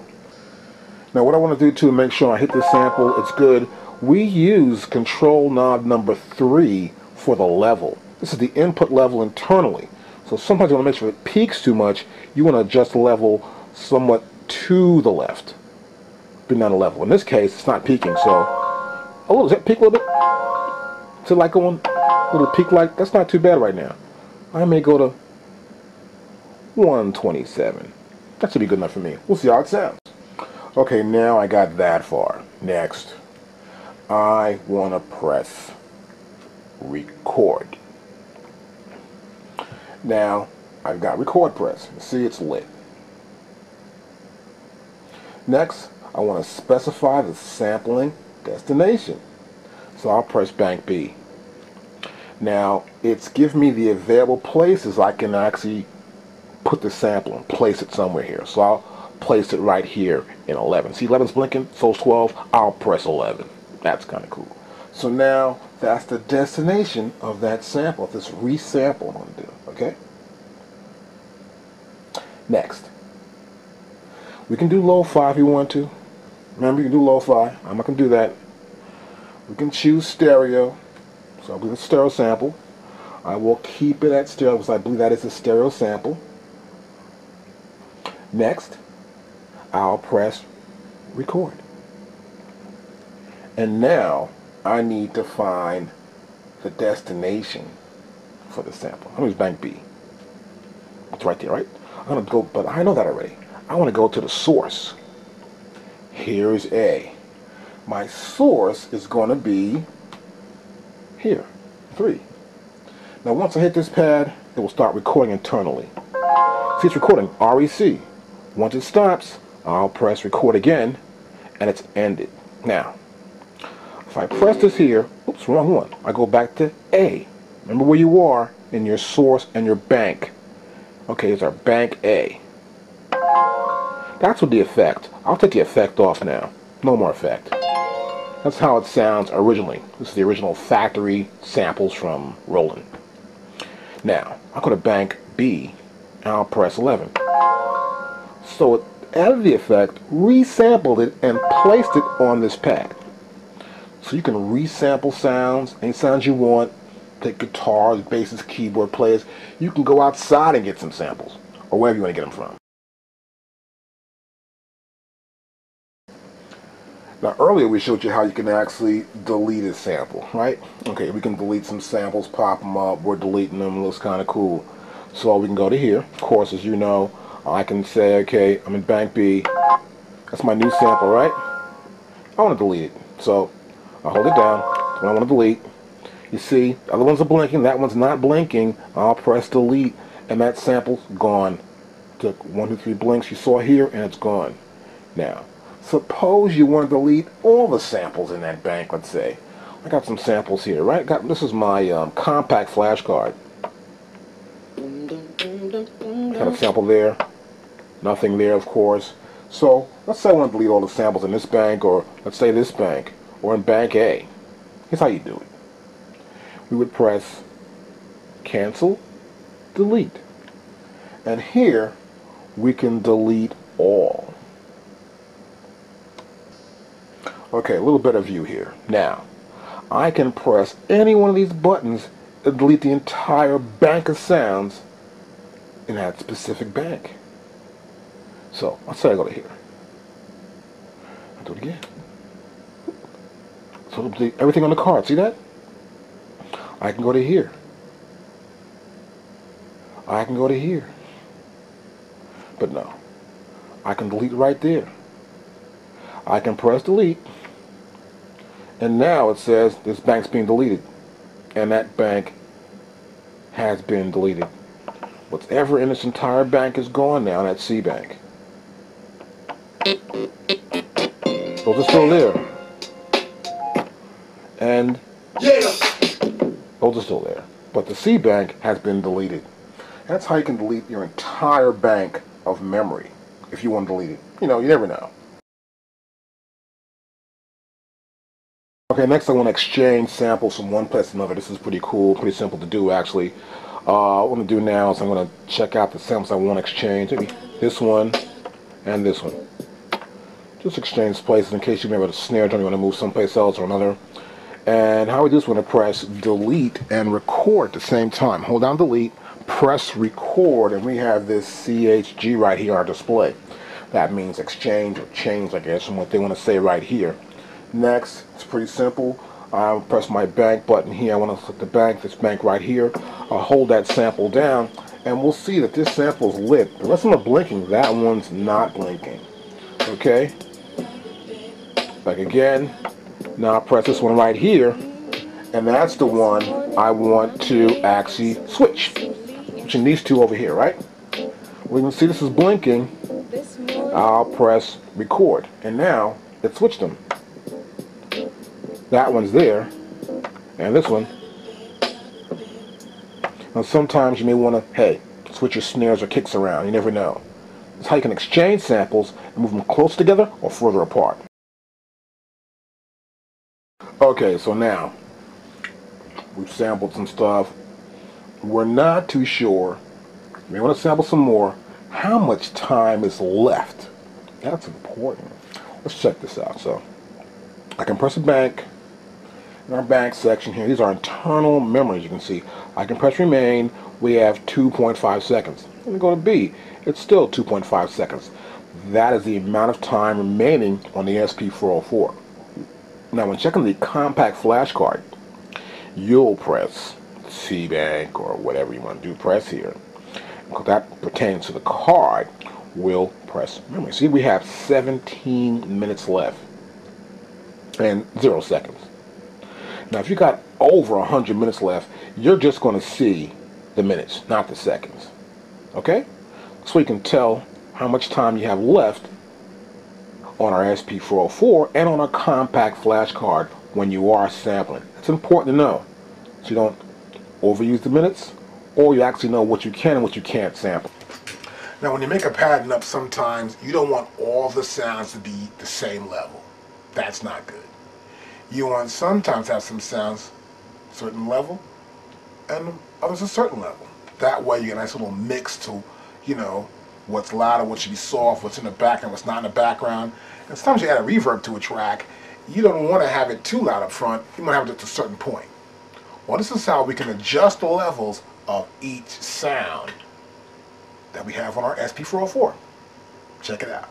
Now what I want to do to make sure I hit this sample, it's good, we use control knob number 3 for the level. This is the input level internally. So sometimes you want to make sure it peaks too much. You want to adjust the level somewhat to the left. Bring down the level. In this case, it's not peaking, so... Oh, does that peak a little bit? Is it like going a little peak like? That's not too bad right now. I may go to 127. That should be good enough for me. We'll see how it sounds. Okay, now I got that far. Next, I want to press record. Now, I've got record press. See, it's lit. Next, I want to specify the sampling destination. So I'll press bank B. Now, it's giving me the available places I can actually put the sample and place it somewhere here. So I'll place it right here in 11. See 11's blinking, so's 12, I'll press 11. That's kind of cool. So now, that's the destination of that sample, this resample I'm going to do, okay? Next. We can do lo-fi if you want to. Remember, you can do lo-fi. I'm not going to do that. We can choose stereo. So I'll do the stereo sample. I will keep it at stereo because I believe that is a stereo sample. Next, I'll press record. And now I need to find the destination for the sample. I'm going to use bank B. It's right there, right? I'm going to go, but I know that already. I want to go to the source. Here's A. My source is going to be here, 3. Now once I hit this pad, it will start recording internally. See, it's recording, REC. Once it stops, I'll press record again, and it's ended. Now, if I press this here, oops, wrong one. I go back to A. Remember where you are in your source and your bank. Okay, it's our bank A. That's what the effect. I'll take the effect off now. No more effect. That's how it sounds originally. This is the original factory samples from Roland. Now, I'll go to bank B and I'll press 11. So it added the effect, resampled it, and placed it on this pad. So you can resample sounds, any sounds you want. Take guitars, basses, keyboard players. You can go outside and get some samples, or wherever you want to get them from. Now earlier we showed you how you can actually delete a sample, right? Okay, we can delete some samples, pop them up, we're deleting them, it looks kind of cool. So we can go to here. Of course, as you know, I can say, okay, I'm in bank B. That's my new sample, right? I want to delete it. So I'll hold it down. That's what I want to delete. You see, the other ones are blinking, that one's not blinking. I'll press delete, and that sample's gone. Took 1, 2, 3 blinks you saw here, and it's gone. Now, suppose you want to delete all the samples in that bank, let's say. I got some samples here, right? This is my compact flash card. Got a sample there. Nothing there, of course. So, let's say I want to delete all the samples in this bank, or let's say this bank, or in bank A. Here's how you do it. We would press cancel, delete. And here, we can delete all. Okay, a little better view here. Now, I can press any one of these buttons and delete the entire bank of sounds in that specific bank. So, let's say I go to here. I'll do it again. So it'll delete everything on the card, see that? I can go to here. I can go to here. But no. I can delete right there. I can press delete. And now it says this bank's being deleted. And that bank has been deleted. What's ever in this entire bank is gone now, that C bank. Those are still there. And those are still there. But the C bank has been deleted. That's how you can delete your entire bank of memory if you want to delete it. You know, you never know. Okay, next I want to exchange samples from one place to another. This is pretty cool, pretty simple to do actually. What I'm going to do now is I'm going to check out the samples I want to exchange. Maybe this one and this one. Just exchange places in case you remember the snare drum you want to move someplace else or another. And how we do this, we're going to press delete and record at the same time. Hold down delete, press record, and we have this CHG right here on our display. That means exchange or change, I guess, and what they want to say right here. Next, it's pretty simple. I'll press my bank button here. I want to select the bank, this bank right here. I'll hold that sample down, and we'll see that this sample is lit. The rest of them are blinking. That one's not blinking. Okay? Back again. Now I'll press this one right here, and that's the one I want to actually switch. Switching these two over here, right? We can see this is blinking. I'll press record, and now it switched them. That one's there, and this one. Now sometimes you may want to, hey, switch your snares or kicks around. You never know. That's how you can exchange samples and move them close together or further apart. Okay, so now we've sampled some stuff. We're not too sure. You may want to sample some more. How much time is left? That's important. Let's check this out. So I can press a bank. In our bank section here, these are internal memories. You can see I can press remain. We have 2.5 seconds. Let me go to B. It's still 2.5 seconds. That is the amount of time remaining on the SP-404. Now when checking the compact flash card, you'll press C bank or whatever you want to do, press here. Because that pertains to the card, we'll press memory. See, we have 17 minutes left and 0 seconds. Now if you got over 100 minutes left, you're just going to see the minutes, not the seconds. Okay? So you can tell how much time you have left on our SP-404 and on our compact flash card when you are sampling. It's important to know so you don't overuse the minutes, or you actually know what you can and what you can't sample. Now when you make a pattern up, sometimes you don't want all the sounds to be the same level. That's not good. You want sometimes have some sounds a certain level and others a certain level. That way you get a nice little mix to, you know, what's louder, what should be soft, what's in the background, what's not in the background. And sometimes you add a reverb to a track. You don't want to have it too loud up front. You want to have it to a certain point. Well, this is how we can adjust the levels of each sound that we have on our SP-404. Check it out.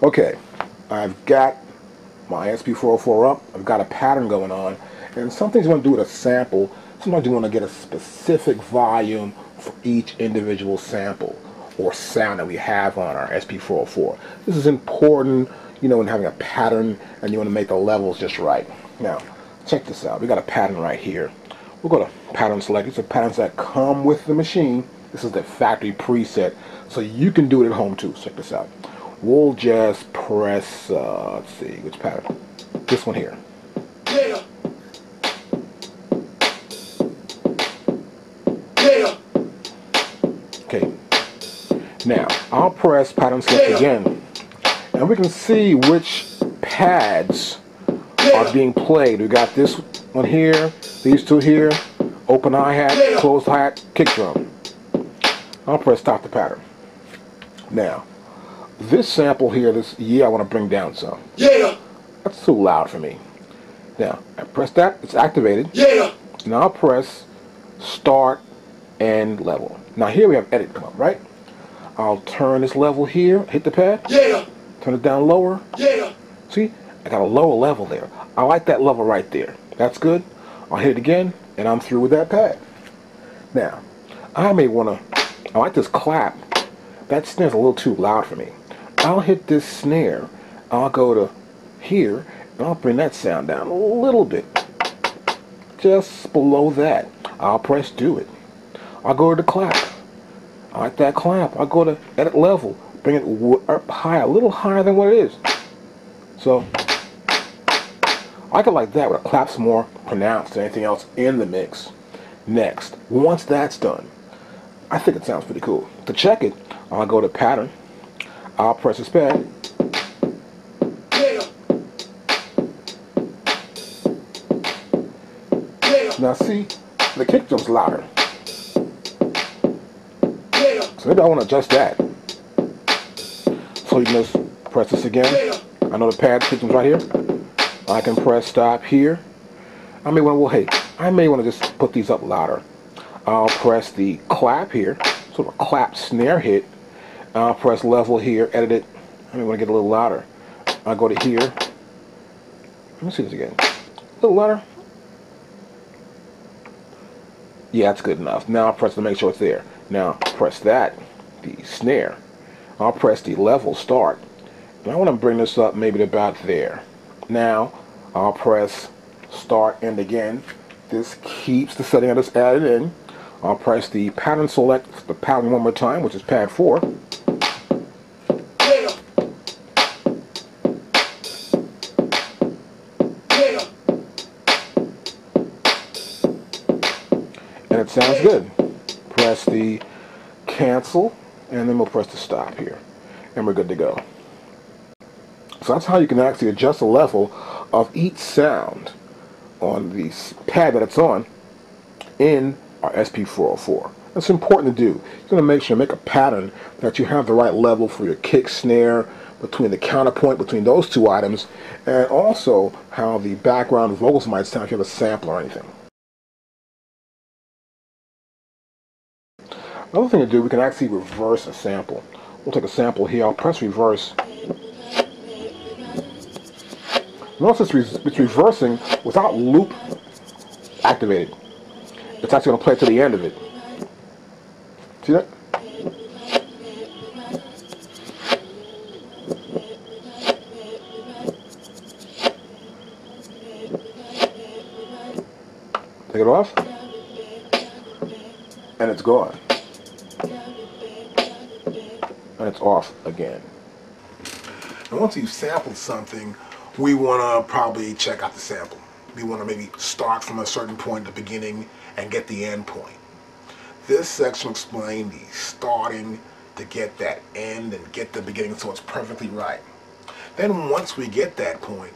Okay, I've got my SP-404 up. I've got a pattern going on. And some things you want to do with a sample. Sometimes you want to get a specific volume for each individual sample or sound that we have on our SP-404. This is important, you know, when having a pattern and you want to make the levels just right. Now, check this out. We got a pattern right here. We'll go to pattern select. These are patterns that come with the machine. This is the factory preset, so you can do it at home too. Check this out. We'll just press, let's see, which pattern? This one here. Yeah. Yeah. Okay. Now, I'll press pattern select again, and we can see which pads are being played. We got this one here, these two here, open hi-hat, closed hi-hat, kick drum. I'll press stop the pattern. Now, this sample here, this I want to bring down some. Yeah. That's too loud for me. Now, I press that, it's activated. Yeah. Now I'll press start and level. Now here we have edit come up, right? I'll turn this level here, hit the pad. Yeah. Turn it down lower. Yeah. See, I got a lower level there. I like that level right there. That's good. I'll hit it again, and I'm through with that pad. Now, I may want to, I like this clap. That snare's a little too loud for me. I'll hit this snare. I'll go to here, and I'll bring that sound down a little bit. Just below that. I'll press do it. I'll go to the clap. I like that clap. I'll go to edit level. Bring it up higher, a little higher than what it is. So, I could like that, where the clap's more pronounced than anything else in the mix. Next, once that's done, I think it sounds pretty cool. To check it, I'll go to pattern. I'll press this pad. Yeah. Yeah. Now see, the kick drum's louder. Yeah. So maybe I want to adjust that. So you can just press this again. I know the pad kick drum's right here. I can press stop here. I may want to, well, hey, I may want to just put these up louder. I'll press the clap here, sort of a clap snare hit. I'll press level here, edit it. I may want to get a little louder. I'll go to here. Let me see this again. A little louder. Yeah, that's good enough. Now I'll press to make sure it's there. Now press that, the snare. I'll press the level start. And I want to bring this up maybe to about there. Now I'll press start end again. This keeps the setting I just added in. I'll press the pattern select, the pattern one more time, which is pad 4. Yeah. Yeah. And it sounds good. Press the cancel, and then we'll press the stop here. And we're good to go. So that's how you can actually adjust the level of each sound on the pad that it's on in our SP-404. That's important to do. You're going to make sure to make a pattern that you have the right level for your kick, snare, between the counterpoint, between those two items, and also how the background vocals might sound if you have a sample or anything. Another thing to do, we can actually reverse a sample. We'll take a sample here, I'll press reverse. Notice it's reversing without loop activated. It's actually going to play to the end of it. See that? Take it off, and it's gone. And it's off again. And once you've sampled something, we want to probably check out the sample. We want to maybe start from a certain point at the beginning and get the end point. This section will explain the starting to get that end and get the beginning so it's perfectly right. Then once we get that point,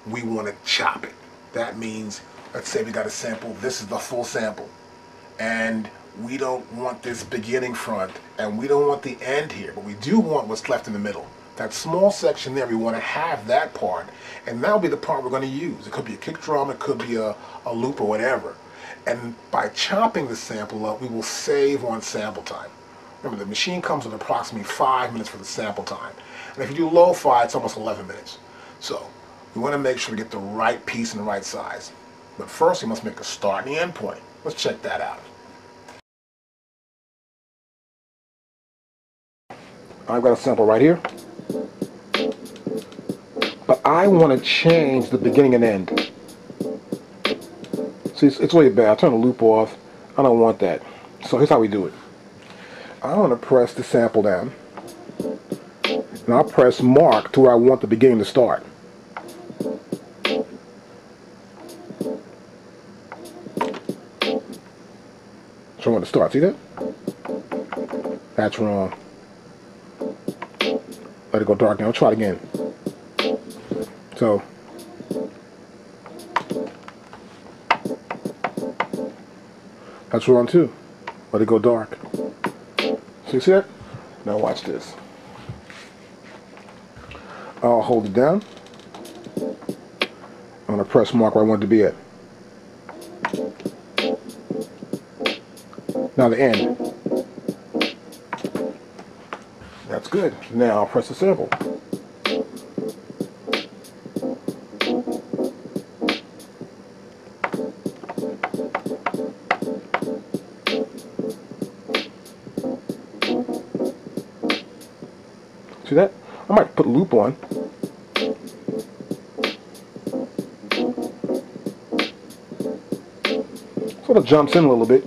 we want to chop it. That means, let's say we got a sample, this is the full sample, and we don't want this beginning front, and we don't want the end here, but we do want what's left in the middle. That small section there, we want to have that part, and that'll be the part we're going to use. It could be a kick drum, it could be a loop or whatever. And by chopping the sample up, we will save on sample time. Remember, the machine comes with approximately 5 minutes for the sample time. And if you do lo-fi, it's almost 11 minutes. So we want to make sure we get the right piece in the right size. But first, we must make a start and the end point. Let's check that out. I've got a sample right here. But I want to change the beginning and end. See, it's really bad. I'll turn the loop off. I don't want that. So here's how we do it. I want to press the sample down. And I'll press mark to where I want the beginning to start. So I want to start. See that? That's wrong. Let it go dark now. I'll try it again. So that's wrong too. Let it go dark. So you see that? Now watch this. I'll hold it down. I'm going to press mark where I want it to be at. Now the end. That's good. Now I'll press the sample. See that? I might put a loop on. Sort of jumps in a little bit.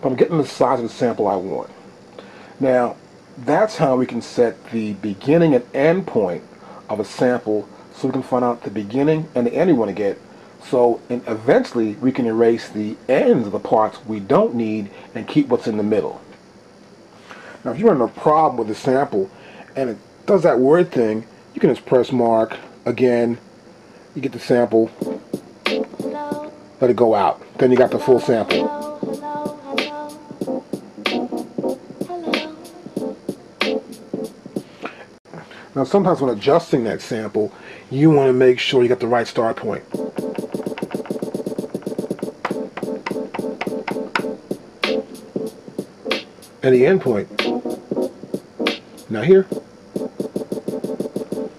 But I'm getting the size of the sample I want. Now, that's how we can set the beginning and end point of a sample so we can find out the beginning and the end we want to get. So eventually we can erase the ends of the parts we don't need and keep what's in the middle. Now if you're in a problem with the sample and it does that weird thing, you can just press mark again, you get the sample, Hello. let it go out. Then you got the full sample. Hello, hello, hello. Hello. Now sometimes when adjusting that sample, you want to make sure you got the right start point. And the end point. Now here, I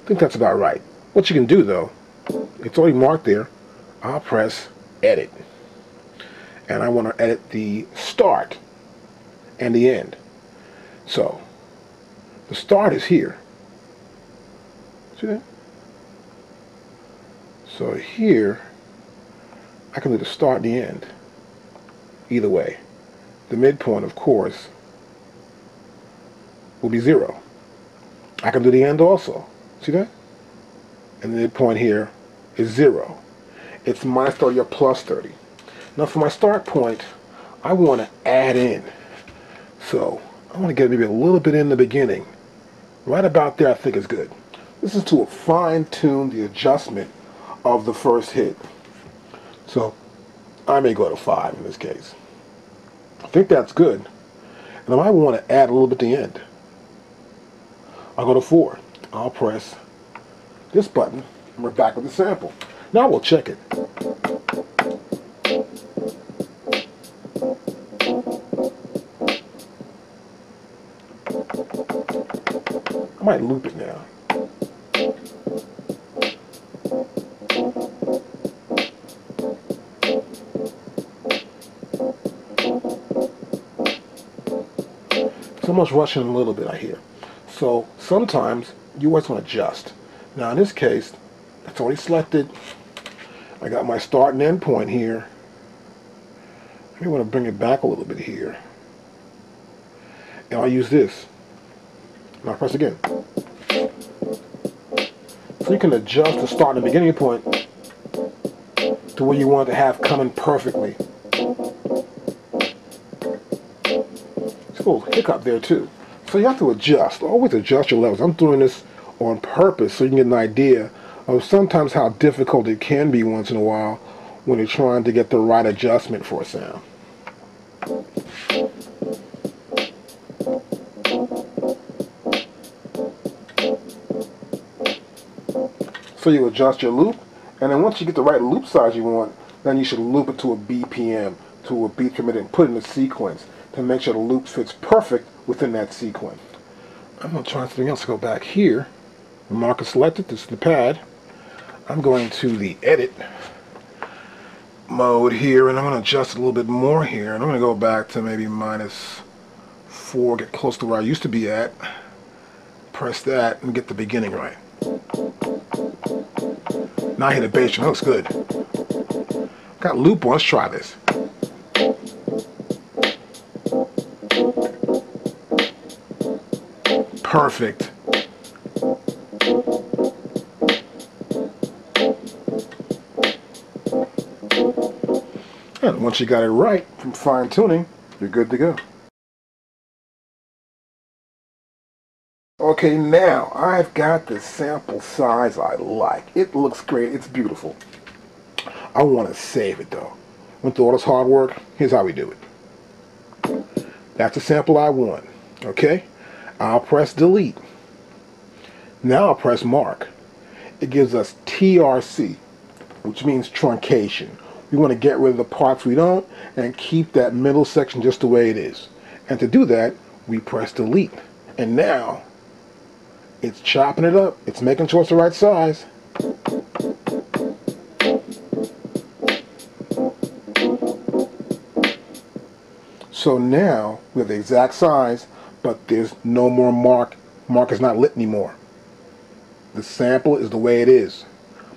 think that's about right. What you can do though, it's already marked there. I'll press edit. And I want to edit the start and the end. So the start is here. See that? So here I can do the start and the end. Either way. The midpoint, of course, will be 0. I can do the end also. See that? And the midpoint here is 0. It's minus 30 or plus 30. Now for my start point, I want to add in. So I want to get maybe a little bit in the beginning. Right about there I think is good. This is to fine-tune the adjustment of the first hit. So I may go to 5 in this case. I think that's good. And I might want to add a little bit at the end. I'll go to 4. I'll press this button and we're back with the sample. Now we'll check it. I might loop it now. It's almost rushing a little bit, I hear. So sometimes you always want to adjust. Now in this case, it's already selected. I got my start and end point here. I may want to bring it back a little bit here. And I'll use this. And I'll press again. So you can adjust the start and the beginning point to where you want it to have coming perfectly. It's a little hiccup there too. So you have to adjust. Always adjust your levels. I'm doing this on purpose so you can get an idea of sometimes how difficult it can be once in a while when you're trying to get the right adjustment for a sound. So you adjust your loop, and then once you get the right loop size you want, then you should loop it to a BPM, to a beat per minute, and put it in a sequence to make sure the loop fits perfect within that sequence. I'm going to try something else. Go back here. The marker selected. This is the pad. I'm going to the edit mode here, and I'm going to adjust a little bit more here, and I'm going to go back to maybe -4, get close to where I used to be at. Press that and get the beginning right. Now I hit a bass drum. That looks good. Got loop on. Let's try this. Perfect. And once you got it right from fine tuning, you're good to go. Okay, now I've got the sample size I like. It looks great. It's beautiful. I want to save it though. Went through all this hard work. Here's how we do it. That's the sample I want. Okay? I'll press delete. Now I'll press mark. It gives us TRC, which means truncation. We want to get rid of the parts we don't and keep that middle section just the way it is. And to do that, we press delete. And now it's chopping it up. It's making sure it's the right size. So now we have the exact size, but there's no more mark. Mark is not lit anymore. The sample is the way it is.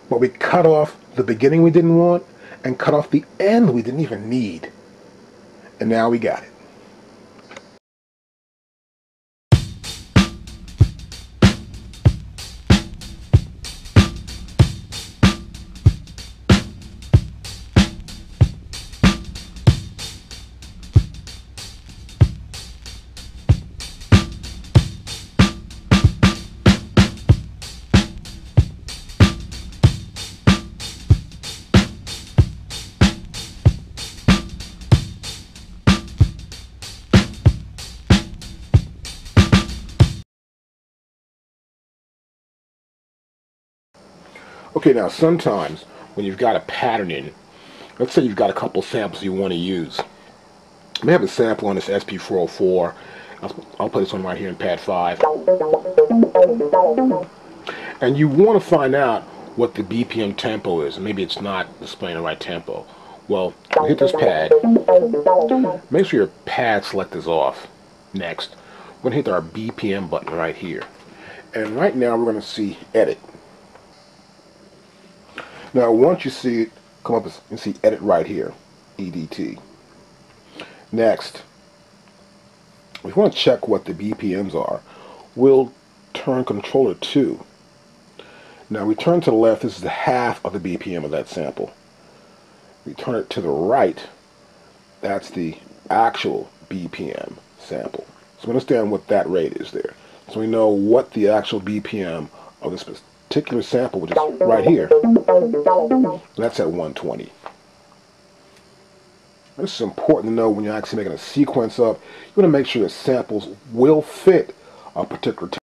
But we cut off the beginning we didn't want and cut off the end we didn't even need. And now we got it. Okay, now sometimes when you've got a pattern in, let's say you've got a couple samples you want to use. I may have a sample on this SP-404. I'll play this one right here in pad 5. And you want to find out what the BPM tempo is, and maybe it's not displaying the right tempo. Well, hit this pad. Make sure your pad select is off. Next, we're going to hit our BPM button right here. And right now we're going to see edit. Now once you see it come up, you see edit right here, EDT. Next, if you want to check what the BPMs are, we'll turn controller 2. Now we turn to the left, this is the half of the BPM of that sample. We turn it to the right, that's the actual BPM sample. So we understand what that rate is there. So we know what the actual BPM of this particular sample, which is right here, that's at 120. This is important to know when you're actually making a sequence up. You want to make sure that samples will fit a particular tempo.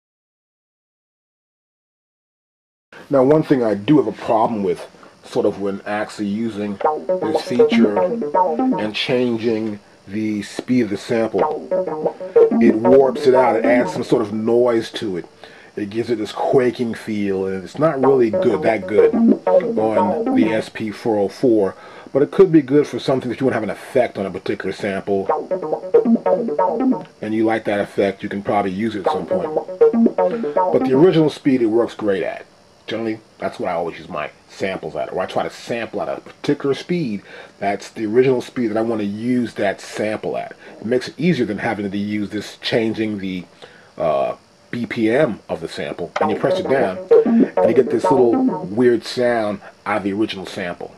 Now one thing I do have a problem with sort of when actually using this feature and changing the speed of the sample, it warps it out, it adds some sort of noise to it. It gives it this quaking feel, and it's not really that good on the SP-404, but it could be good for something that you want to have an effect on a particular sample, and you like that effect, you can probably use it at some point. But the original speed it works great at. Generally, that's what I always use my samples at, or I try to sample at a particular speed. That's the original speed that I want to use that sample at. It makes it easier than having to use this changing the BPM of the sample, and you press it down, and you get this little weird sound out of the original sample.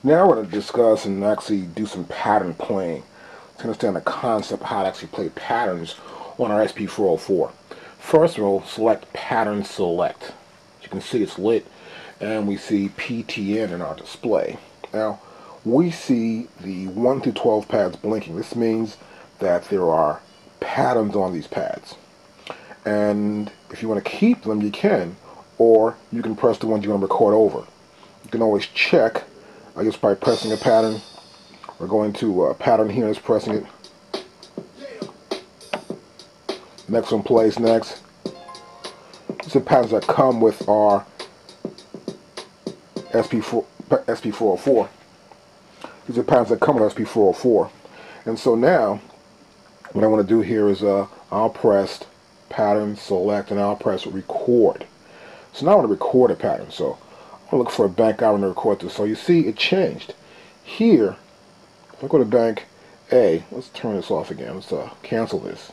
Now we're going to discuss and actually do some pattern playing to understand the concept of how to actually play patterns on our SP-404. First we'll select Pattern Select. As you can see, it's lit, and we see PTN in our display. Now we see the 1 through 12 pads blinking. This means that there are patterns on these pads, and if you want to keep them you can, or you can press the ones you want to record over. You can always check, I guess, by pressing a pattern. We're going to a pattern here, is pressing it. Next one plays next. These are patterns that come with our SP-404. These are patterns that come with SP-404. And so now, what I want to do here is I'll press Pattern Select, and I'll press Record. So now I want to record a pattern. So I'm going to look for a bank I want to record this. So you see it changed. Here, if I go to bank A, let's turn this off again. Let's cancel this.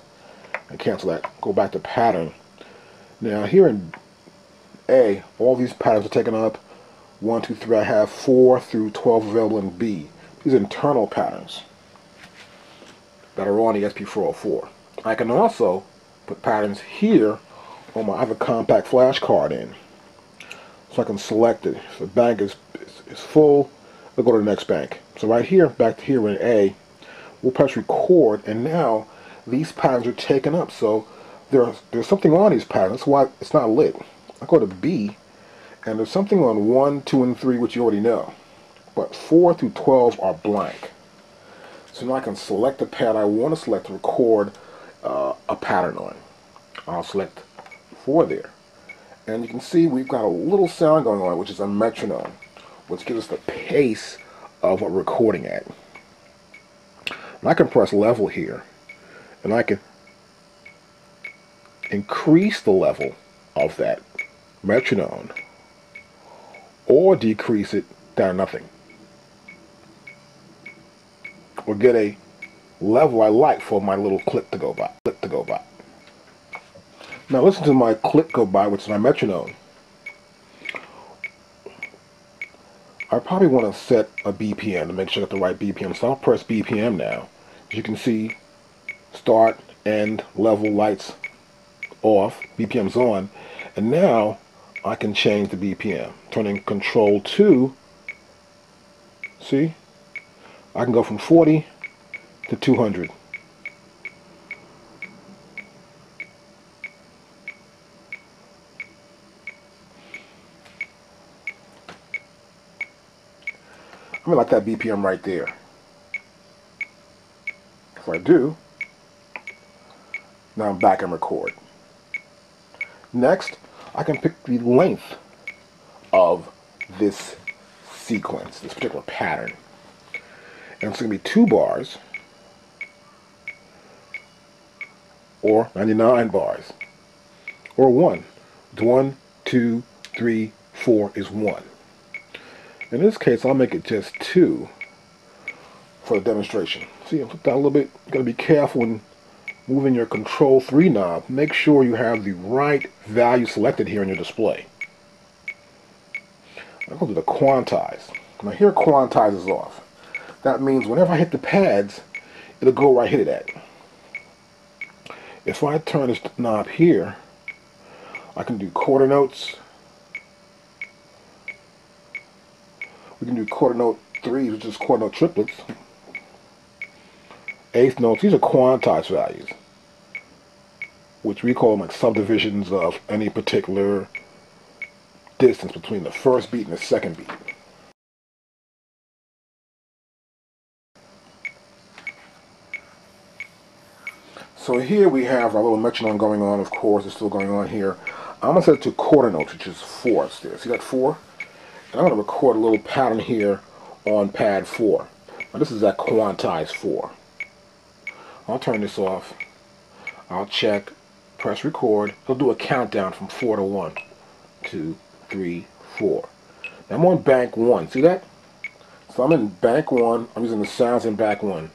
And cancel that. Go back to pattern. Now here in A, all these patterns are taken up. 1, 2, 3. I have 4 through 12 available in B. These are internal patterns that are on the SP-404. I can also put patterns here on I have a compact flash card in. So I can select it. If the bank is full, I'll go to the next bank. So right here, back to here in A, we'll press record, and now these patterns are taken up. So there's something on these patterns. That's why it's not lit. I go to B, and there's something on 1, 2, and 3, which you already know. But 4 through 12 are blank. So now I can select the pad I want to select to record a pattern on. I'll select 4 there. And you can see we've got a little sound going on, which is a metronome, which gives us the pace of what we're recording at. And I can press level here, and I can increase the level of that metronome or decrease it down to nothing, or get a level I like for my little click to go by. Now listen to my click go by, which is my metronome. I probably want to set a BPM to make sure I got the right BPM, so I'll press BPM now. As you can see, start, end, level, lights off, BPM's on, and now I can change the BPM. Turning Control 2, see? I can go from 40 to 200. I'm gonna like that BPM right there. If I do, now I'm back and record. Next, I can pick the length of this sequence, this particular pattern. And it's going to be 2 bars or 99 bars or 1. 1, 2, 3, 4 is 1. In this case, I'll make it just 2 for the demonstration. See, I'll put that a little bit. You got to be careful when moving your Control 3 knob. Make sure you have the right value selected here in your display. I'm going to do the quantize. Now here quantize is off. That means whenever I hit the pads, it'll go where I hit it at. If I turn this knob here, I can do quarter notes. We can do quarter note 3s, which is quarter note triplets. Eighth notes, these are quantized values, which we call them like subdivisions of any particular distance between the first beat and the second beat. So here we have our little metronome going on, of course, it's still going on here. I'm going to set it to quarter notes, which is 4 there. See that 4? And I'm going to record a little pattern here on pad 4. Now this is that quantized 4. I'll turn this off. I'll check, press record. It'll do a countdown from 4 to 1, 2, 3, 4. Now I'm on bank 1. See that? So I'm in bank 1. I'm using the sounds in bank 1.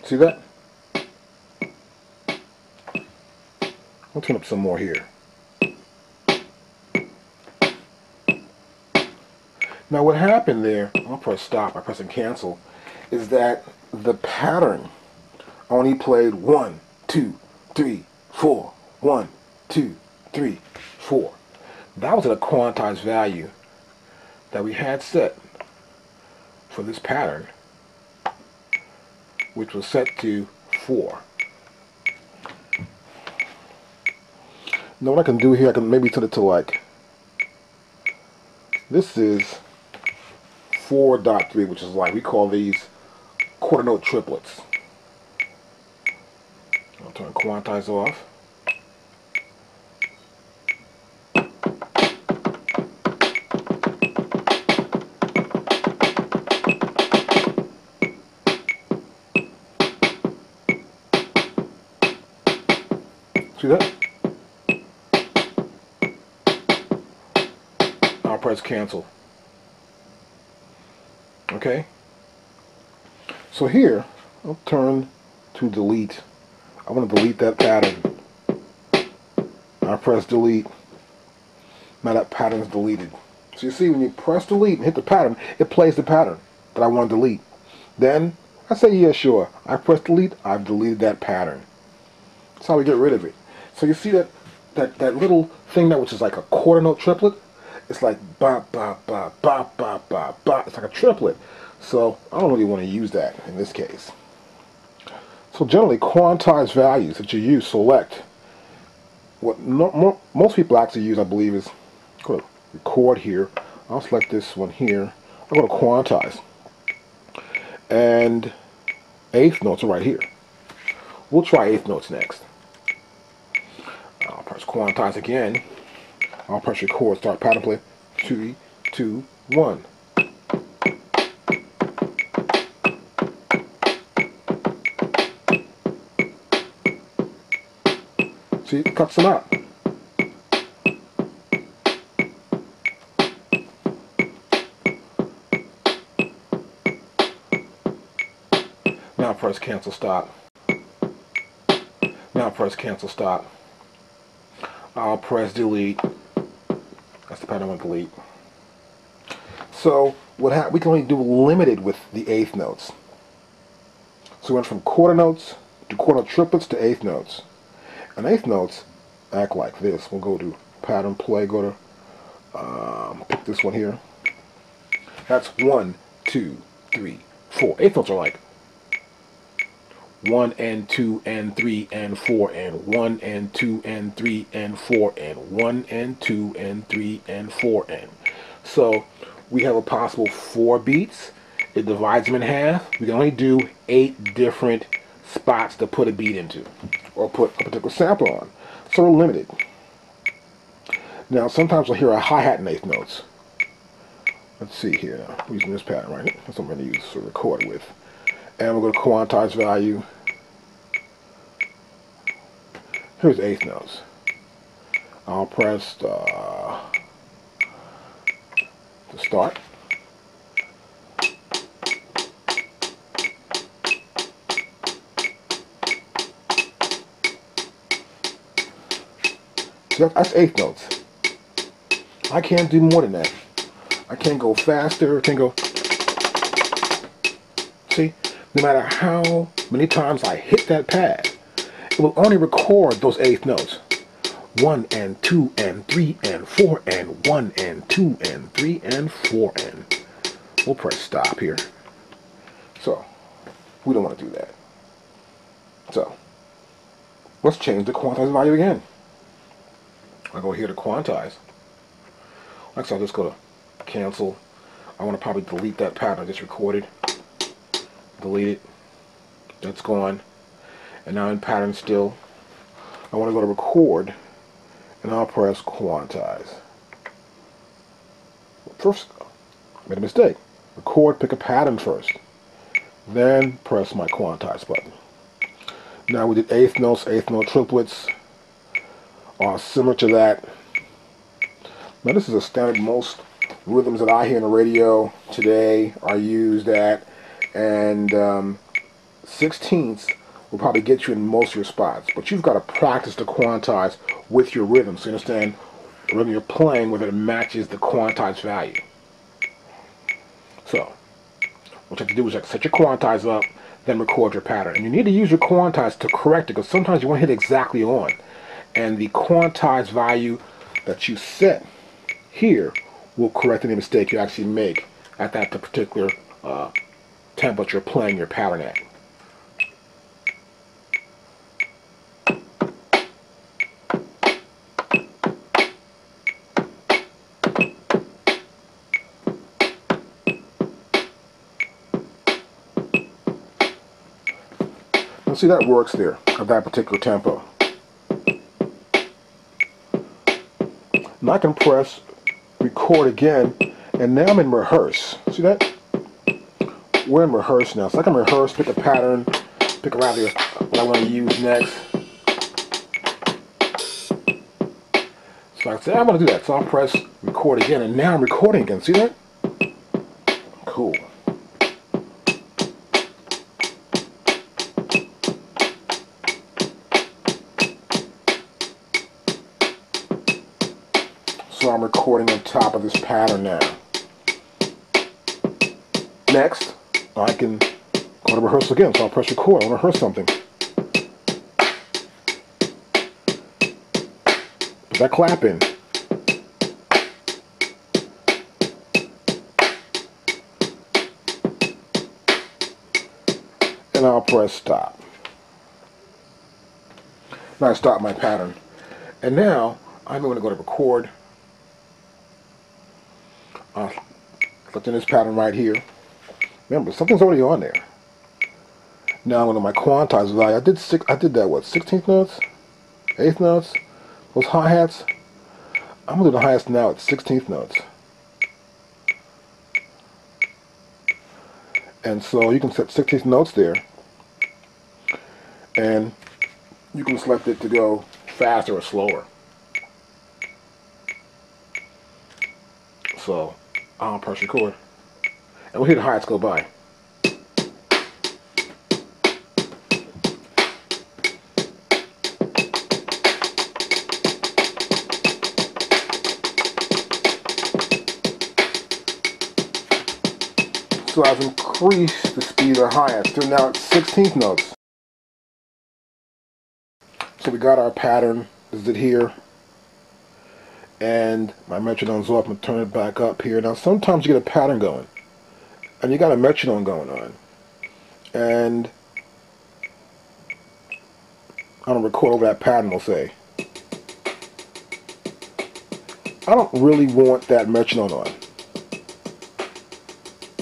See that? I'll turn up some more here. Now what happened there, I'll press stop by pressing cancel, is that the pattern only played 1, 2, 3, 4, 1, 2, 3, 4. That was at a quantized value that we had set for this pattern, which was set to 4. Now what I can do here, I can maybe set it to like, this is 4.3, which is like, we call these quarter note triplets. I'll turn quantize off. See that? I'll press cancel. Okay? So here, I'll turn to delete. I want to delete that pattern. I press delete. Now that pattern is deleted. So you see, when you press delete and hit the pattern, it plays the pattern that I want to delete. Then I say, yeah, sure. I press delete. I've deleted that pattern. That's how we get rid of it. So you see that little thing that which is like a quarter note triplet? It's like ba ba ba ba ba ba ba. It's like a triplet. So I don't really want to use that in this case. So generally, quantized values that you use, select. What most people actually use, I believe, is go to record here. I'll select this one here. I'll go to quantize. And eighth notes are right here. We'll try eighth notes next. I'll press quantize again. I'll press record, start pattern play. 3, 2, 1. See, it cuts them out. Now press cancel stop. Now press cancel stop. I'll press delete. That's the pattern I want to delete. So what we can only do limited with the eighth notes. So we went from quarter notes to quarter note triplets to eighth notes. And eighth notes act like this. We'll go to pattern play. Go to pick this one here. That's 1, 2, 3, 4. Eighth notes are like 1 and 2 and 3 and 4 and 1 and 2 and 3 and 4 and 1 and 2 and 3 and 4 and. So we have a possible 4 beats. It divides them in half. We can only do 8 different spots to put a beat into, or put a particular sample on. So we're limited. Now sometimes I'll hear a hi-hat in 8th notes. Let's see here now. I'm using this pattern right here. That's what I'm going to use to record with. And we're going to quantize value. Here's 8th notes. I'll press to start. So that's 8th notes. I can't do more than that. I can't go faster. I can't go. See, no matter how many times I hit that pad, it will only record those 8th notes. 1 and 2 and 3 and 4 and 1 and 2 and 3 and 4 and. We'll press stop here. So, we don't want to do that. So, let's change the quantize value again. I'll go here to quantize. Next, I'll just go to cancel. I want to probably delete that pattern I just recorded. Delete it. That's gone. And now in pattern still, I want to go to record, and I'll press quantize. First, made a mistake. Record, pick a pattern first. Then press my quantize button. Now we did 8th notes, 8th note triplets. Similar to that. Now this is a standard. Most rhythms that I hear in the radio today are used at, and 16ths will probably get you in most of your spots. But you've got to practice to quantize with your rhythm, so you understand the rhythm you're playing, whether it matches the quantized value. So what you have to do is set your quantize up, then record your pattern. And you need to use your quantize to correct it, because sometimes you want to hit exactly on. And the quantized value that you set here will correct any mistake you actually make at that particular tempo you're playing your pattern at. Now see, that works there at that particular tempo. Now I can press record again, and now I'm in rehearse. See that? We're in rehearse now. So I can rehearse, pick a pattern, pick around here what I want to use next. So I say I want to do that. So I'll press record again, and now I'm recording again. See that? Cool. So I'm recording on top of this pattern now. Next, I can go to rehearsal again. So I'll press record. I want to rehearse something. Put that clap in. And I'll press stop. Now I stop my pattern. And now I'm going to go to record. Selecting this pattern right here. Remember, something's already on there. Now I'm going to my quantize value. I did that what? 16th notes, 8th notes, those hi-hats. I'm going to do the hi-hats now at 16th notes. And so you can set 16th notes there, and you can select it to go faster or slower. So I'll press record, and we'll hear the hi-hats go by. So I've increased the speed of the hi-hats. They're now at 16th notes. So we got our pattern. This is it here. And my metronome's off. I'm going to turn it back up here. Now sometimes you get a pattern going, and you got a metronome going on, and I'm gonna record over that pattern, we'll say. I don't really want that metronome on.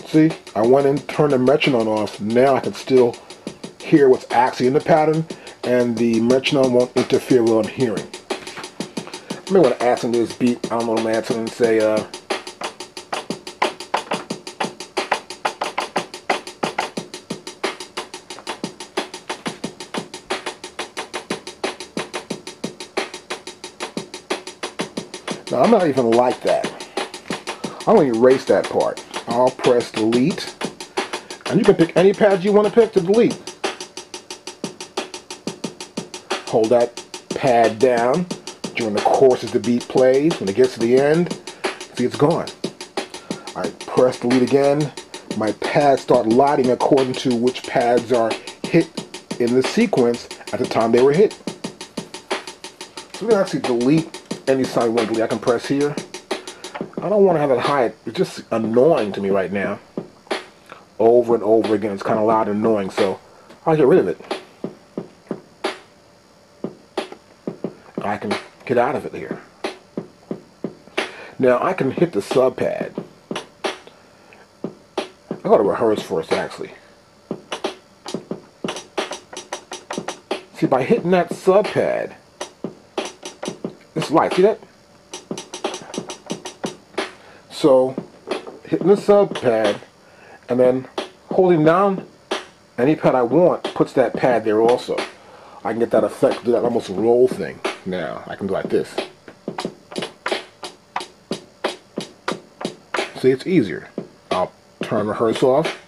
See, I went and turned the metronome off. Now I can still hear what's actually in the pattern, and the metronome won't interfere with what I'm hearing. I may want to add some to this beat. I don't know what I'm add something and say, now I'm not even like that. I'm going to erase that part. I'll press delete, and you can pick any pads you want to pick to delete. Hold that pad down during the course as the beat plays. When it gets to the end, see, it's gone. I press delete again. My pads start lighting according to which pads are hit in the sequence at the time they were hit. So we can actually delete any sound we want to delete. I can press here. I don't want to have it high. It's just annoying to me right now. Over and over again. It's kind of loud and annoying, so I'll get rid of it. I can get out of it here. Now I can hit the sub pad. I got to rehearse first, actually. See, by hitting that sub pad, it's light. See that? So, hitting the sub pad and then holding down any pad I want puts that pad there also. I can get that effect, do that almost roll thing. Now, I can do like this. See, it's easier. I'll turn rehearse off.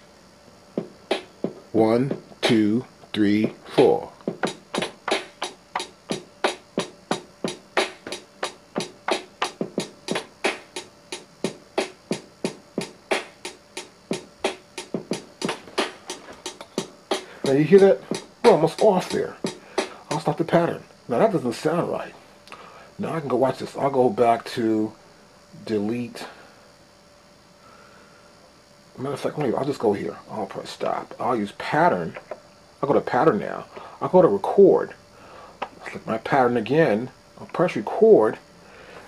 1, 2, 3, 4. Now you hear that? We're almost off there. I'll stop the pattern. Now that doesn't sound right. Now I can go watch this. I'll go back to delete. Matter of fact, I'll just go here. I'll press stop. I'll use pattern. I'll go to pattern now. I'll go to record. I'll select my pattern again. I'll press record.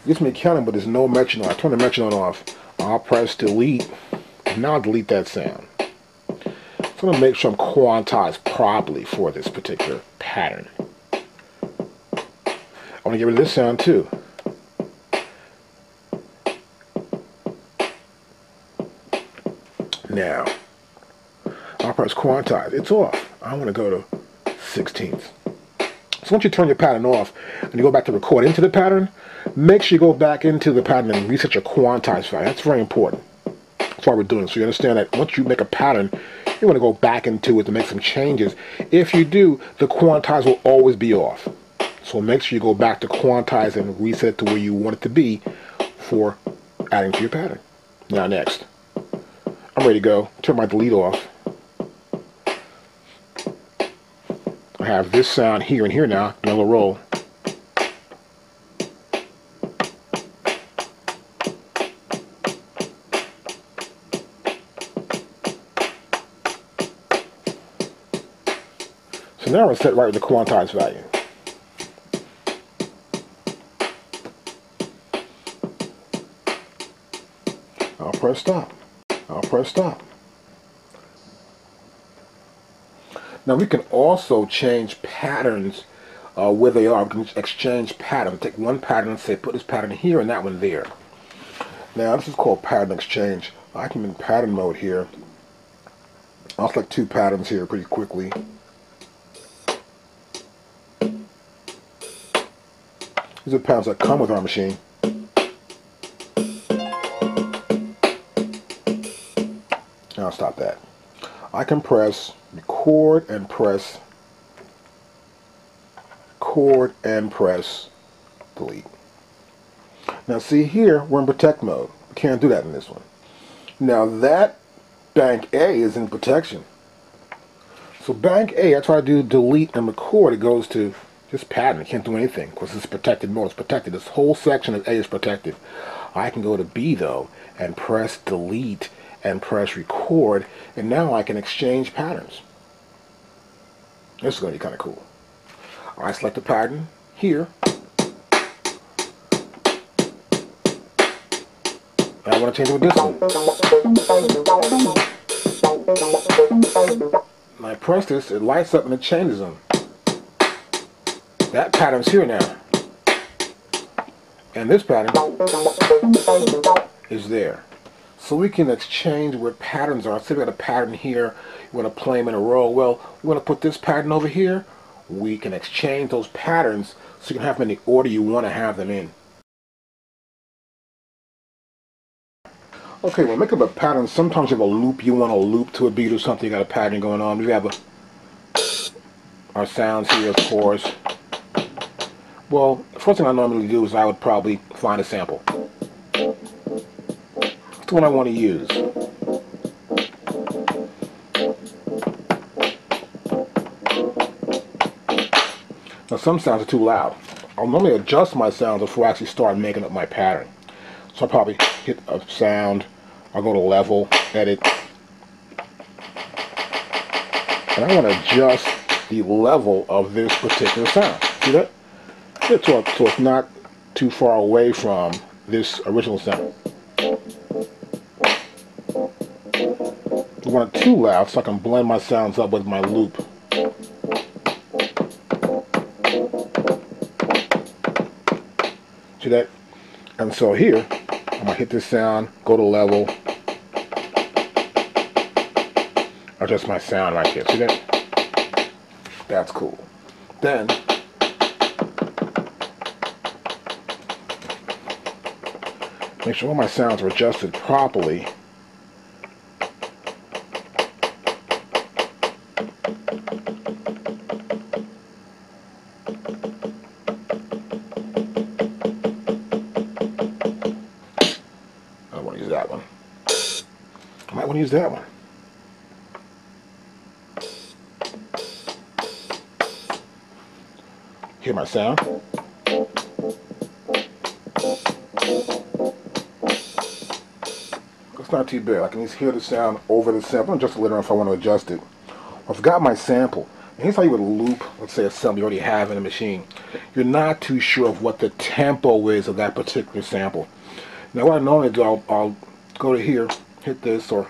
It gives me a counting, but there's no metronome. I turn the metronome off. I'll press delete. And now I'll delete that sound. So I'm going to make sure I'm quantized properly for this particular pattern. I want to get rid of this sound too. Now, I'll press quantize. It's off. I want to go to 16ths. So once you turn your pattern off and you go back to record into the pattern, make sure you go back into the pattern and reset your quantize value. That's very important. That's why we're doing it. So you understand that once you make a pattern, you want to go back into it to make some changes. If you do, the quantize will always be off. So make sure you go back to quantize and reset it to where you want it to be for adding to your pattern. Now next, I'm ready to go. Turn my delete off. I have this sound here and here now, another roll. So now we're set right with the quantized value. I'll press stop. I'll press stop. Now we can also change patterns where they are. We can exchange patterns. Take one pattern and say put this pattern here and that one there. Now this is called pattern exchange. I can be in pattern mode here. I'll select two patterns here pretty quickly. These are patterns that come with our machine. Now I'll stop that. I can press record and press delete. Now see here, we're in protect mode. We can't do that in this one. Now that bank A is in protection. So bank A, I try to do delete and record, it goes to just pattern. It can't do anything because it's protected mode. It's protected. This whole section of A is protected. I can go to B though and press delete and press record, and now I can exchange patterns. This is going to be kind of cool. I select the pattern here. And I want to change it with this one. When I press this, it lights up and it changes them. That pattern's here now. And this pattern is there. So we can exchange where patterns are. Say we got a pattern here, we want to play them in a row. Well, we want to put this pattern over here. We can exchange those patterns so you can have them in the order you want to have them in. Okay, when making up a pattern, sometimes you have a loop, you want to loop to a beat or something, you got a pattern going on. We have our sounds here, of course. Well, the first thing I normally do is I would probably find a sample. That's the one I want to use. Now some sounds are too loud. I'll normally adjust my sounds before I actually start making up my pattern. So I'll probably hit a sound, I'll go to level, edit, and I want to adjust the level of this particular sound. See that? So it's not too far away from this original sound. I want it too loud so I can blend my sounds up with my loop. See that? And so here, I'm going to hit this sound, go to level, adjust my sound right here. See that? That's cool. Then, make sure all my sounds are adjusted properly. I want to use that one. I might want to use that one. Hear my sound. It's not too bad. I can just hear the sound over the sample and adjust it later on if I want to adjust it. I've got my sample. And here's how you would loop, let's say, a sample you already have in a machine. You're not too sure of what the tempo is of that particular sample. Now what I normally do, I'll go to here, hit this, or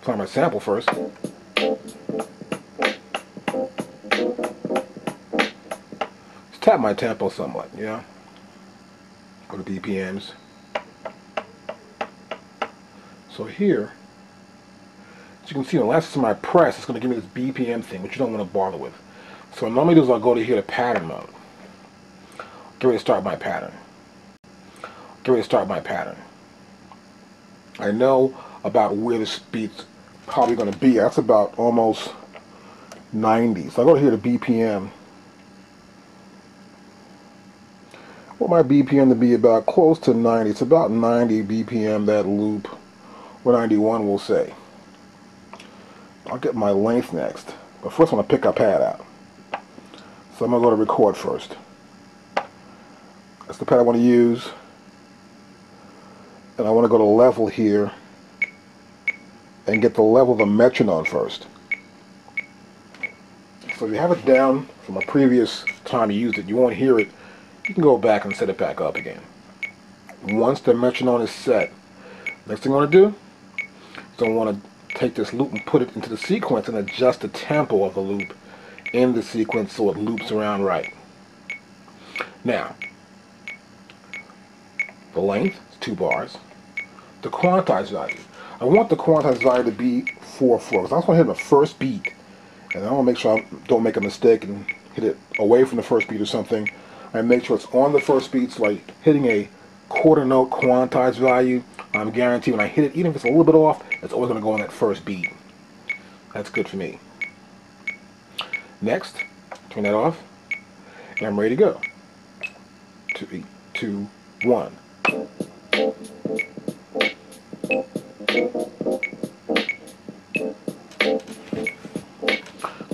find my sample first. Just tap my tempo somewhat, you know. Go to BPMs. So here, as you can see, the last time I press, it's going to give me this BPM thing, which you don't want to bother with. So what I normally do is I'll go to here to pattern mode. Get ready to start my pattern. Get ready to start my pattern. I know about where the beat's probably going to be. That's about almost 90. So I go here to BPM. I want my BPM to be about close to 90. It's about 90 BPM, that loop. Or 91, we'll say. I'll get my length next. But first I want to pick our pad out. So I'm going to go to record first. That's the pad I want to use. And I want to go to level here and get the level of the metronome first. So if you have it down from a previous time you used it, you won't hear it. You can go back and set it back up again. Once the metronome is set, next thing I want to do is I want to take this loop and put it into the sequence and adjust the tempo of the loop in the sequence so it loops around right. Now, the length is 2 bars. The quantized value. I want the quantized value to be 4/4 because I just want to hit the first beat, and I want to make sure I don't make a mistake and hit it away from the first beat or something. I make sure it's on the first beat, so like hitting a quarter note quantized value, I'm guaranteed when I hit it, even if it's a little bit off, it's always going to go on that first beat. That's good for me. Next, turn that off, and I'm ready to go. 3, 2, 1.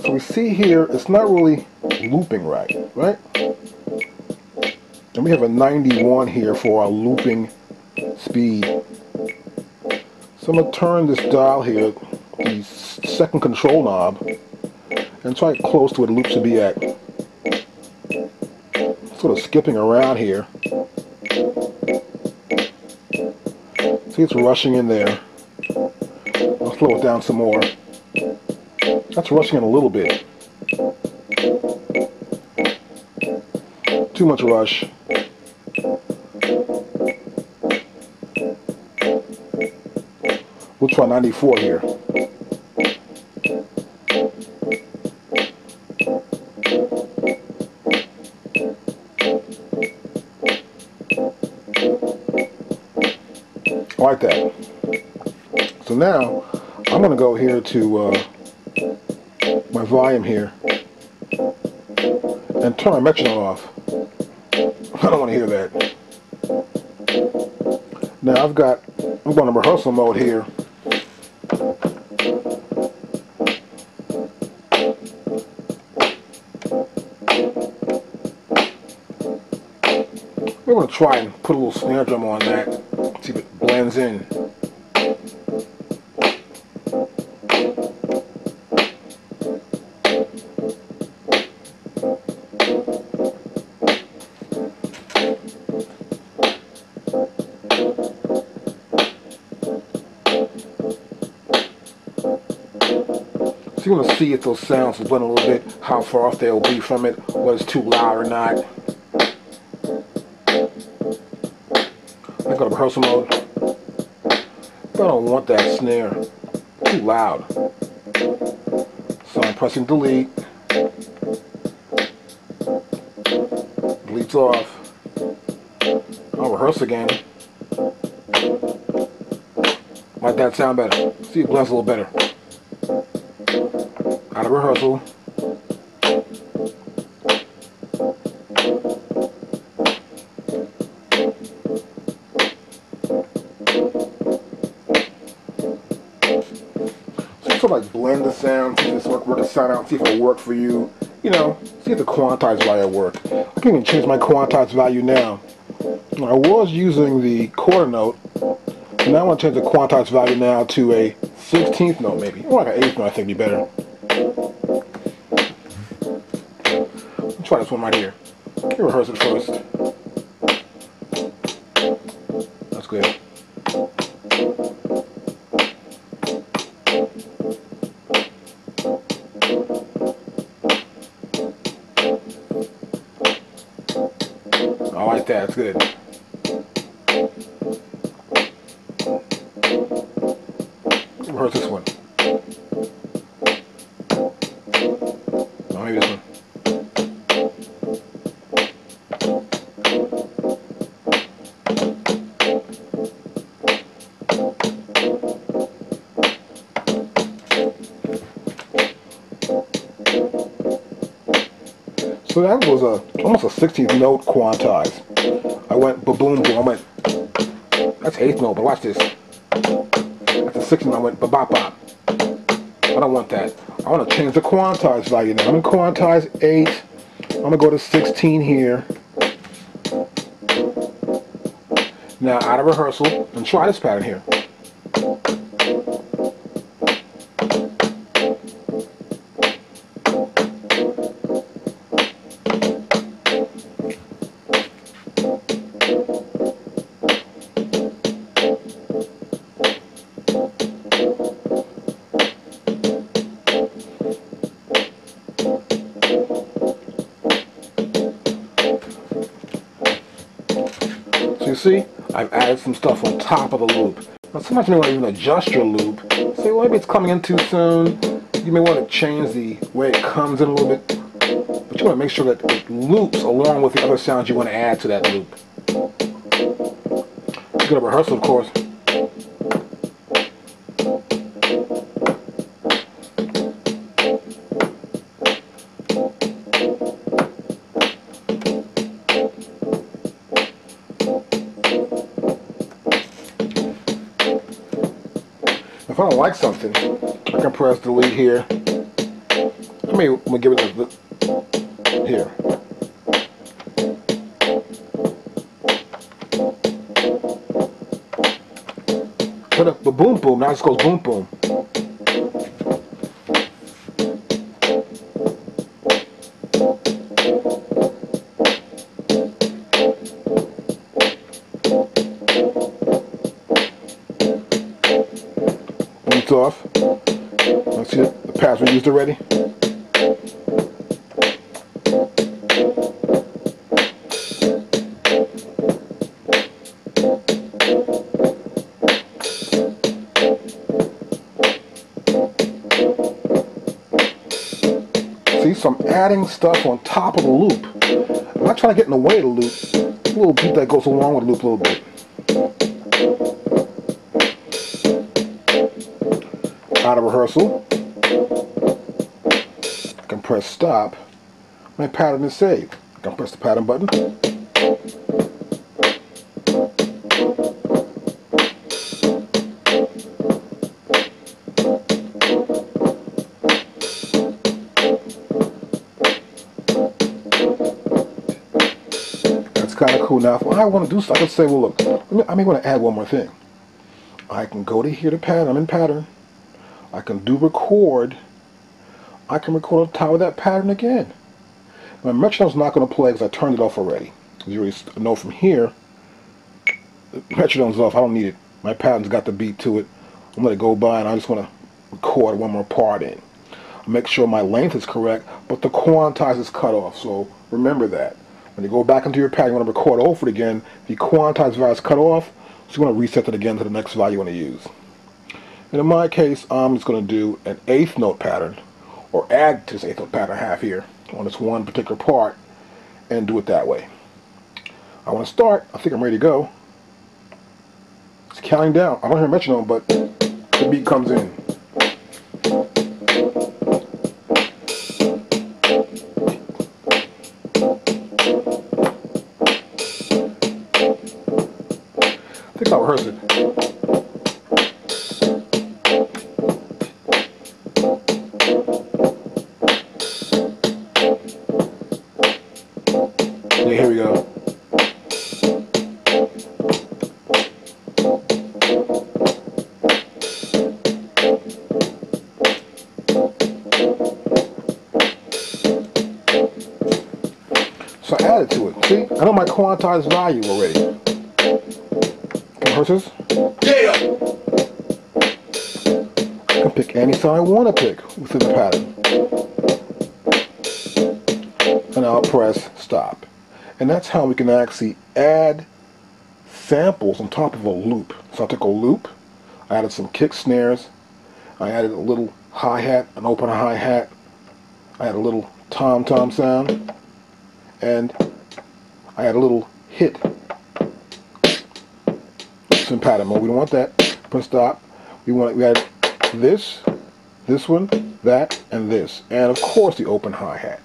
So we see here, it's not really looping right? And we have a 91 here for our looping speed. So I'm going to turn this dial here, the second control knob, and try it close to what the loop should be at. sort of skipping around here. See, it's rushing in there. I'll slow it down some more. That's rushing in a little bit. Too much rush. We'll try 94 here. Like that. So now I'm going to go here to my volume here and turn my metronome off. I don't want to hear that. Now I'm going to rehearsal mode here. We're going to try and put a little snare drum on that, see if it blends in. So you want to see if those sounds will blend a little bit, how far off they'll be from it, whether it's too loud or not. I go to rehearsal mode. I don't want that snare too loud. So I'm pressing delete. Delete's off. I'll rehearse again. Might that sound better? See, it blends a little better. Out of rehearsal. So like blend the sound, see if this work the sound out, see if it'll work for you. You know, see if the quantized value will work. I can even change my quantized value now. I was using the quarter note, and now I want to change the quantized value now to a 16th note maybe. Or like an 8th note I think would be better. Let's try this one right here. Let me rehearse it first. That's good. I like that, that's good. Rehearse this one. Oh, maybe this one. So that was almost a 16th note quantized. I went ba-boom boom. I went, that's 8th note, but watch this. That's a 16th, I went ba-bop-bop. I don't want that. I want to change the quantized value now. I'm in quantize 8. I'm going to go to 16 here. Now out of rehearsal, and try this pattern here. You see, I've added some stuff on top of the loop. Now sometimes you may want to even adjust your loop. Say, well, maybe it's coming in too soon. You may want to change the way it comes in a little bit. But you want to make sure that it loops along with the other sounds you want to add to that loop. You go to rehearsal, of course. If I don't like something, I can press delete here. I'm gonna give it a here. Put up the boom boom. Now it goes boom boom. beats off. Let's see the pads we used already. See, so I'm adding stuff on top of the loop. I'm not trying to get in the way of the loop. A little beat that goes along with the loop a little bit. Out of rehearsal. I can press stop. My pattern is saved. I can press the pattern button. Kind of cool. Now, if I want to do something, I can say, well, look, I may want to add one more thing. I can go to here to pattern. I'm in pattern. I can do record. I can record on top of that pattern again. My metronome's not going to play because I turned it off already. As you already know from here, the metronome's off. I don't need it. My pattern's got the beat to it. I'm going to let it go by, and I just want to record one more part in. Make sure my length is correct, but the quantize is cut off. So remember that. When you go back into your pattern, you want to record over it again. The quantized value is cut off, so you want to reset it again to the next value you want to use. And in my case, I'm just going to do an eighth note pattern, or add to this eighth note pattern I have here on this one particular part, and do it that way. I want to start. I think I'm ready to go. It's counting down. I don't hear a metronome, but the beat comes in. I think I'll rehearse it. Yeah, here we go. So I added to it. See, I know my quantized value already. Horses. Yeah. I can pick any sound I want to pick within the pattern. And I'll press stop. And that's how we can actually add samples on top of a loop. So I took a loop, I added some kick snares, I added a little hi-hat, an open hi-hat, I had a little tom-tom sound, and I had a little hit. In pattern mode. We don't want that. Press stop. We add this one, that, and this. And of course the open hi-hat.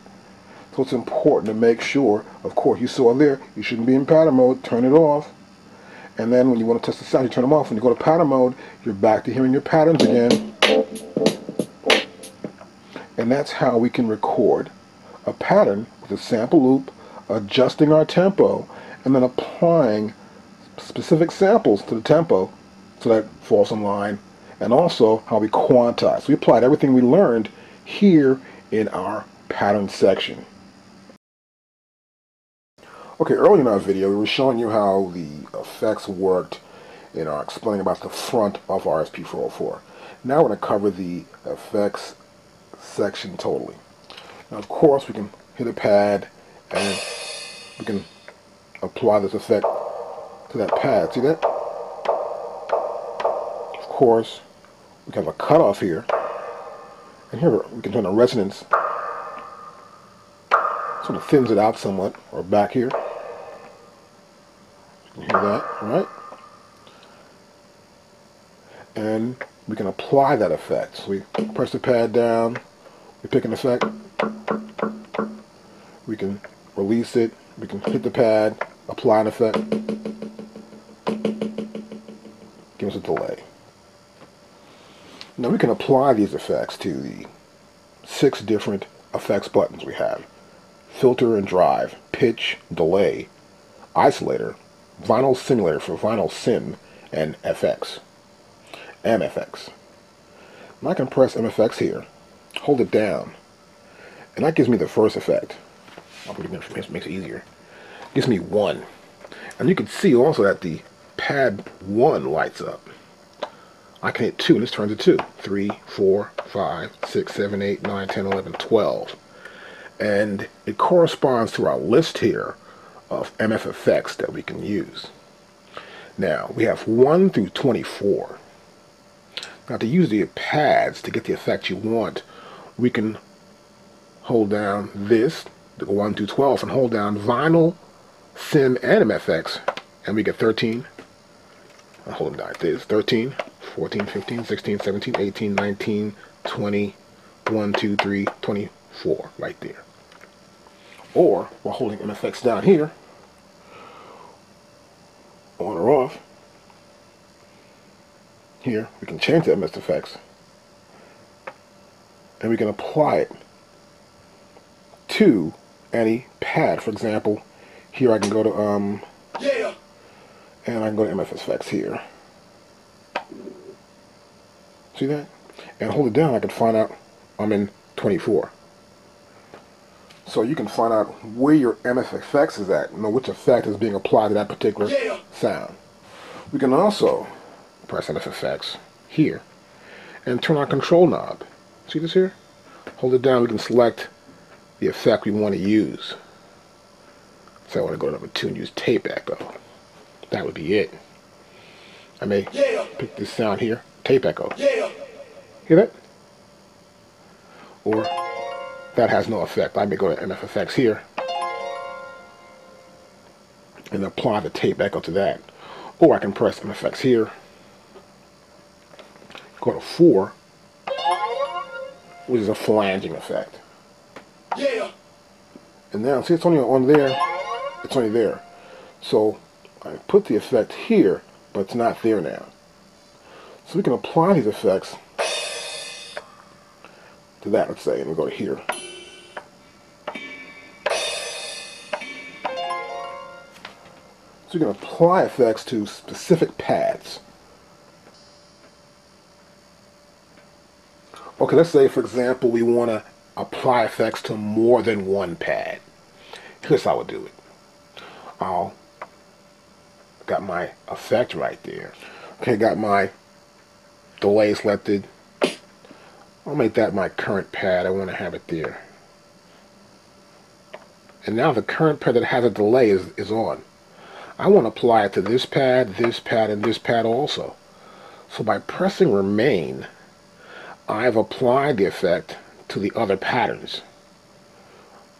So it's important to make sure, of course, you saw there, you shouldn't be in pattern mode, turn it off. And then when you want to test the sound, you turn them off. When you go to pattern mode, you're back to hearing your patterns again. And that's how we can record a pattern with a sample loop, adjusting our tempo, and then applying specific samples to the tempo so that falls in line, and also how we quantize. So we applied everything we learned here in our pattern section. Okay, earlier in our video we were showing you how the effects worked in our explaining about the front of our SP-404. Now we're going to cover the effects section totally. Now of course we can hit a pad and we can apply this effect to that pad. See that? Of course, we have a cutoff here, and here we can turn the resonance, sort of thins it out somewhat, or back here. You can hear that, right? And we can apply that effect. So we press the pad down, we pick an effect, we can release it, we can hit the pad, apply an effect. Gives a delay. Now we can apply these effects to the 6 different effects buttons we have. Filter and drive, pitch, delay, isolator, vinyl simulator for vinyl sim, and FX. MFX. And I can press MFX here, hold it down, and that gives me the first effect. I'll put it in, it makes it easier. It gives me 1. And you can see also that the pad 1 lights up. I can hit 2, and this turns to 2. 3, 4, 5, 6, 7, 8, 9, 10, 11, 12. And it corresponds to our list here of MF effects that we can use. Now, we have 1 through 24. Now, to use the pads to get the effect you want, we can hold down this, the 1 through 12, and hold down Vinyl, Sim, and MFX, and we get 13. I'll hold them down like this. 13, 14, 15, 16, 17, 18, 19, 20, 1, 2, 3, 24, right there. Or, while holding MFX down here, on or off, here, we can change the MF effects, and we can apply it to any pad. For example, here I can go to, and I can go to MF effects here. See that? And hold it down, I can find out I'm in 24. So you can find out where your MF effects is at, know which effect is being applied to that particular sound. We can also press MF effects here and turn our control knob. See this here? Hold it down, we can select the effect we want to use. So I want to go to number 2 and use tape echo. That would be it. I may pick this sound here, tape echo. Hear that? Or that has no effect. I may go to MF effects here and apply the tape echo to that. Or I can press MF effects here, go to 4, which is a flanging effect. And now, see, it's only on there. It's only there. So I put the effect here, but it's not there now. So we can apply these effects to that, let's say, and we go to here. So you can apply effects to specific pads. Okay, let's say, for example, we want to apply effects to more than one pad. Here's how I would do it. I'll got my effect right there. Okay, got my delay selected. I'll make that my current pad. I want to have it there. And now the current pad that has a delay is on. I want to apply it to this pad, and this pad also. So by pressing remain, I've applied the effect to the other patterns,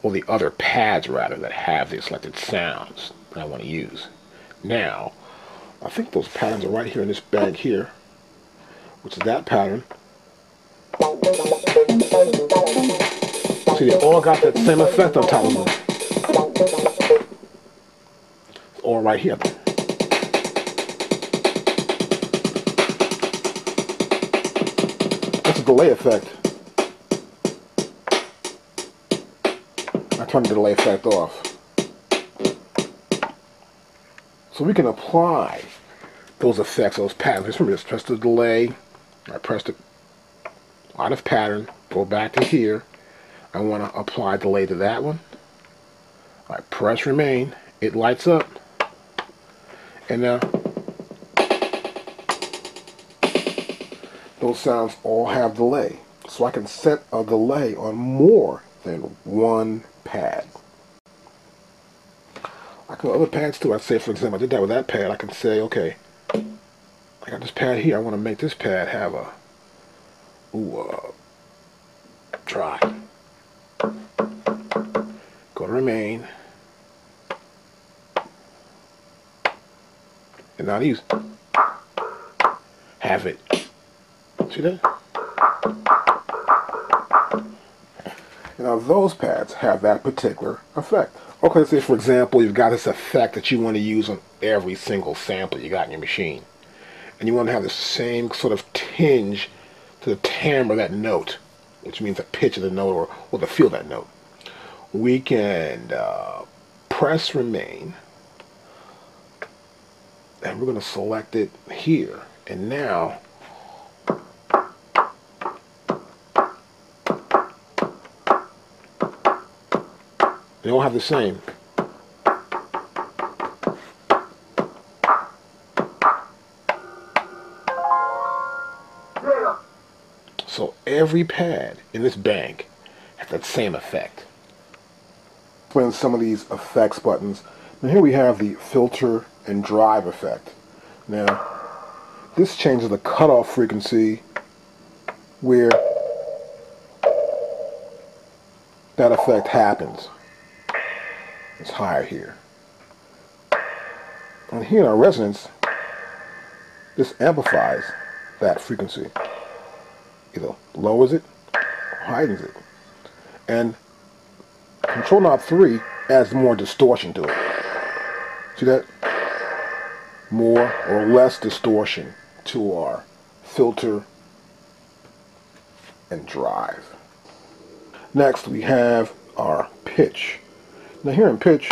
or the other pads rather, that have the selected sounds that I want to use. Now, I think those patterns are right here in this bag here, which is that pattern. See, they all got that same effect on top of them. It's all right here. That's a delay effect. I turned the delay effect off. So we can apply those effects, those patterns. Just remember, just press the delay. I pressed it out of pattern. Go back to here. I want to apply delay to that one. I press remain. It lights up. And now those sounds all have delay. So I can set a delay on more than one pad. I can go other pads too. I'd say, for example, I did that with that pad. I can say, okay, I got this pad here. I want to make this pad have a try. Go to remain. And now these have it. See that? Now those pads have that particular effect. Okay, let's say, for example, you've got this effect that you want to use on every single sample you got in your machine. And you want to have the same sort of tinge to the timbre of that note, which means the pitch of the note or the feel of that note. We can press remain, and we're going to select it here. And now they all have the same. So every pad in this bank has that same effect. Explain some of these effects buttons. Now here we have the filter and drive effect. Now this changes the cutoff frequency where that effect happens. It's higher here. And here in our resonance, this amplifies that frequency. Either lowers it or heightens it. And control knob 3 adds more distortion to it. See that? More or less distortion to our filter and drive. Next we have our pitch. Now here in pitch,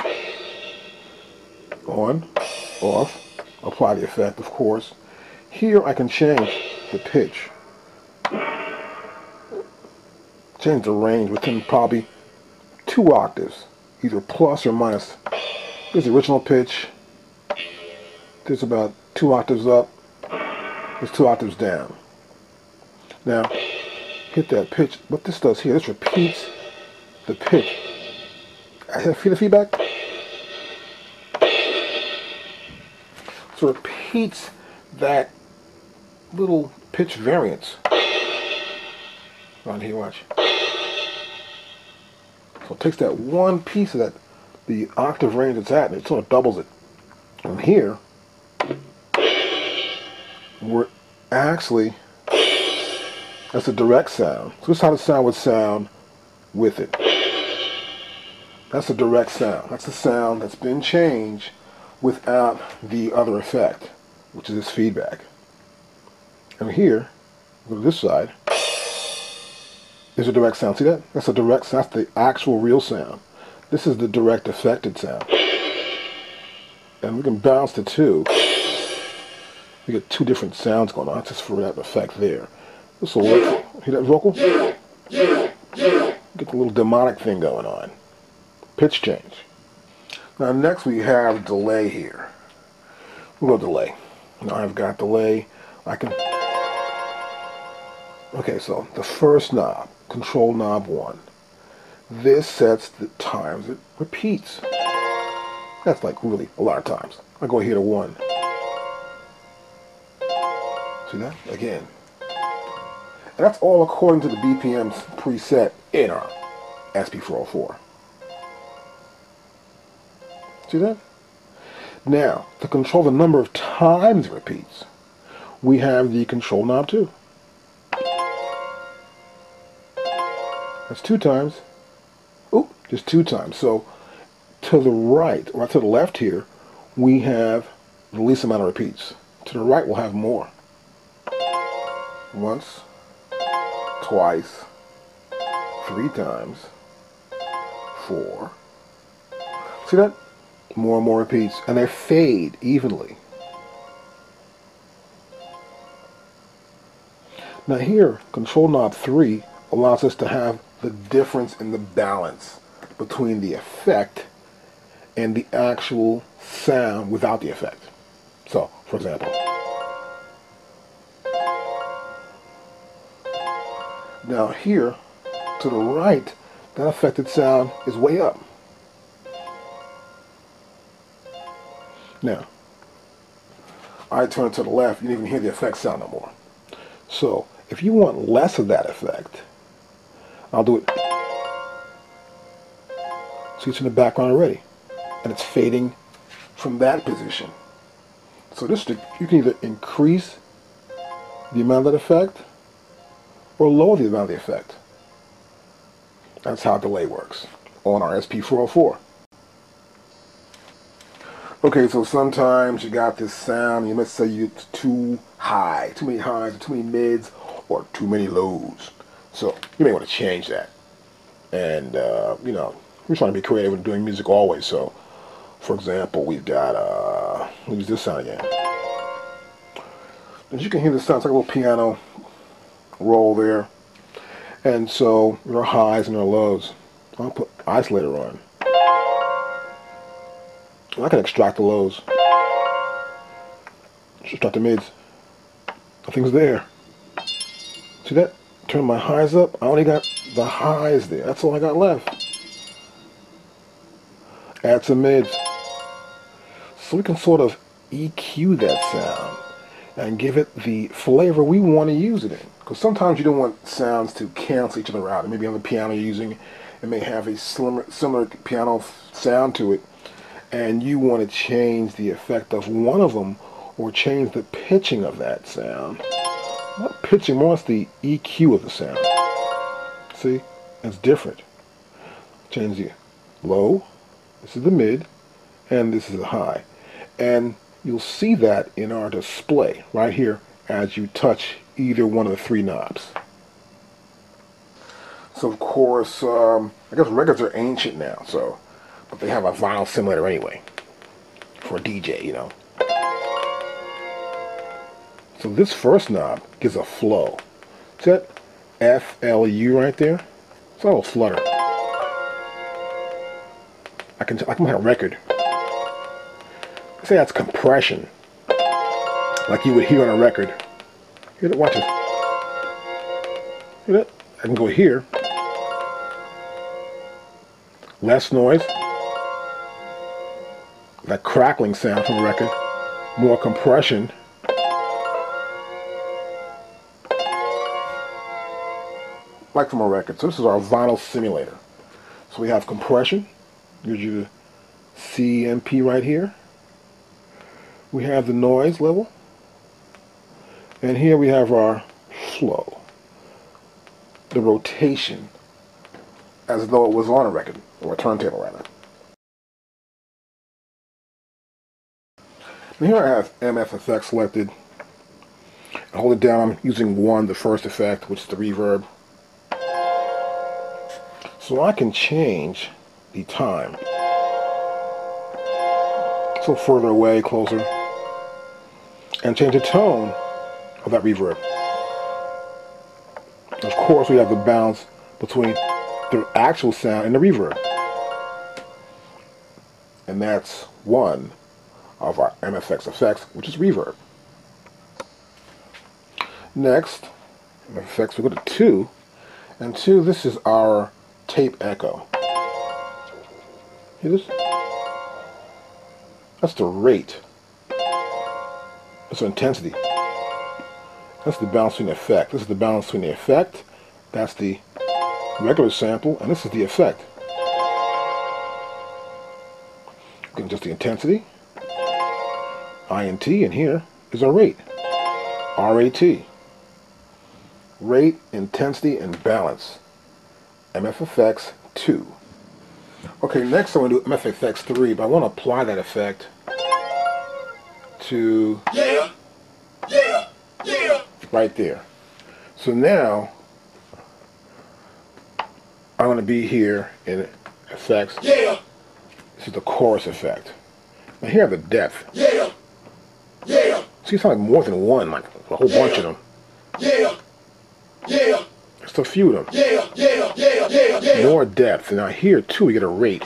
on, off, apply the effect of course. Here I can change the pitch. Change the range within probably 2 octaves, either plus or minus. Here's the original pitch. There's about 2 octaves up. There's 2 octaves down. Now, hit that pitch. What this does here, this repeats the pitch. Feel the feedback? So it repeats that little pitch variance. On here, watch. So it takes that one piece of that, the octave range it's at, and it sort of doubles it. And here, we're actually, that's a direct sound. So this is how the sound would sound with it. That's a direct sound. That's the sound that's been changed without the other effect, which is this feedback. And here, go to this side, is a direct sound. See that? That's a direct sound. That's the actual real sound. This is the direct affected sound. And we can bounce the two. We get 2 different sounds going on just for that effect there. This will work. Hear that vocal? Get the little demonic thing going on. Pitch change. Now next we have delay here. We'll go delay. Now I've got delay. I can... Okay, so the first knob, control knob 1. This sets the times it repeats. That's like really a lot of times. I go here to 1. See that? Again. And that's all according to the BPMs preset in our SP-404. See that? Now, to control the number of times it repeats, we have the control knob 2. That's 2 times. Oh, just 2 times. So to the right, or to the left here, we have the least amount of repeats. To the right, we'll have more. Once, twice, 3 times, 4. See that? More and more repeats, and they fade evenly. Now here, control knob 3 allows us to have the difference in the balance between the effect and the actual sound without the effect. So, for example, now here, to the right, that affected sound is way up. Now, I turn it to the left, you don't even hear the effect sound no more. So, if you want less of that effect, I'll do it. See, it's in the background already. And it's fading from that position. So this, you can either increase the amount of that effect or lower the amount of the effect. That's how delay works on our SP-404. Okay, so sometimes you got this sound, you might say it's too high, too many highs, or too many mids, or too many lows. So you may want to change that. And, you know, we're trying to be creative in doing music always. So, for example, we've got, we'll use this sound again. As you can hear, this sounds like a little piano roll there. And so there are highs and there are lows. I'll put isolator on. I can extract the lows. Extract the mids. Nothing's there. See that? Turn my highs up. I only got the highs there. That's all I got left. Add some mids. So we can sort of EQ that sound and give it the flavor we want to use it in. Because sometimes you don't want sounds to cancel each other out. And maybe on the piano you're using, it may have a similar piano sound to it, and you want to change the effect of one of them or change the pitching of that sound. Not pitching, more it's the EQ of the sound. See? It's different. Change the low, this is the mid, and this is the high. And you'll see that in our display right here as you touch either one of the three knobs. So of course, I guess records are ancient now, but they have a vinyl simulator anyway for a DJ, you know. So this first knob gives a flow. See that FLU right there? It's a little flutter. I can have a record. Say that's compression, like you would hear on a record. Hear it? Watch it. Hear it? I can go here. Less noise. That crackling sound from a record. More compression. Like from a record. So this is our vinyl simulator. So we have compression. Gives you the CMP right here. We have the noise level. And here we have our flow. The rotation. As though it was on a record. Or a turntable rather. And here I have MF effect selected. I hold it down. I'm using one, the first effect, which is the reverb. So I can change the time. So further away, closer. And change the tone of that reverb. Of course, we have the balance between the actual sound and the reverb. And that's one of our MFX effects, which is reverb. Next, MFX effects, we go to 2. And 2, this is our tape echo. Hear this? That's the rate. That's the intensity. That's the balance between the effect. This is the balance between the effect. That's the regular sample, and this is the effect. Again, just the intensity. INT, and here is our rate. RAT. Rate, intensity, and balance. MFFX 2. Okay, next I'm going to do MFFX 3, but I want to apply that effect to right there. So now I'm going to be here in effects. This is the chorus effect. Now here are the depth. See, it's like more than one, like a whole bunch of them. Just a few of them. More depth. Now here too we get a rate.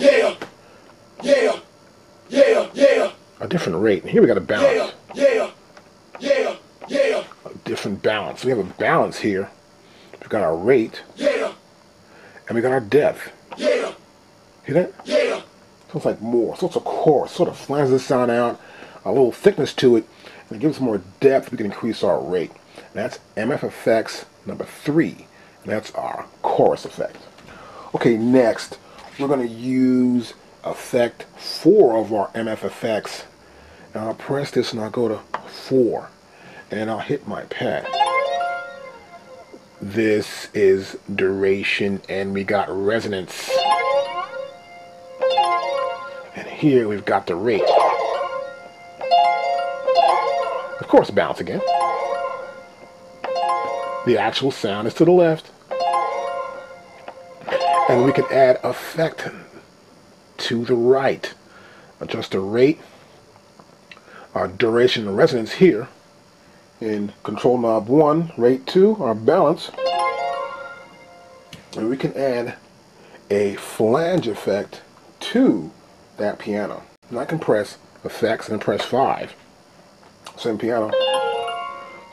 A different rate. And here we got a balance. A different balance. We have a balance here. We've got our rate. And we got our depth. Hear that? So it's like more. So it's a chorus. Sort of flans the sound out. A little thickness to it. And it gives us more depth. We can increase our rate. And that's MF effects number 3. And that's our chorus effect. Okay, next we're going to use effect 4 of our MF effects. And I'll press this and I'll go to 4. And I'll hit my pad. This is duration, and we got resonance. And here we've got the rate. Of course, balance again. The actual sound is to the left. And we can add effect to the right. Adjust the rate, our duration and resonance here. In control knob 1, rate 2, our balance. And we can add a flange effect to that piano. And I can press effects and then press 5. Same piano.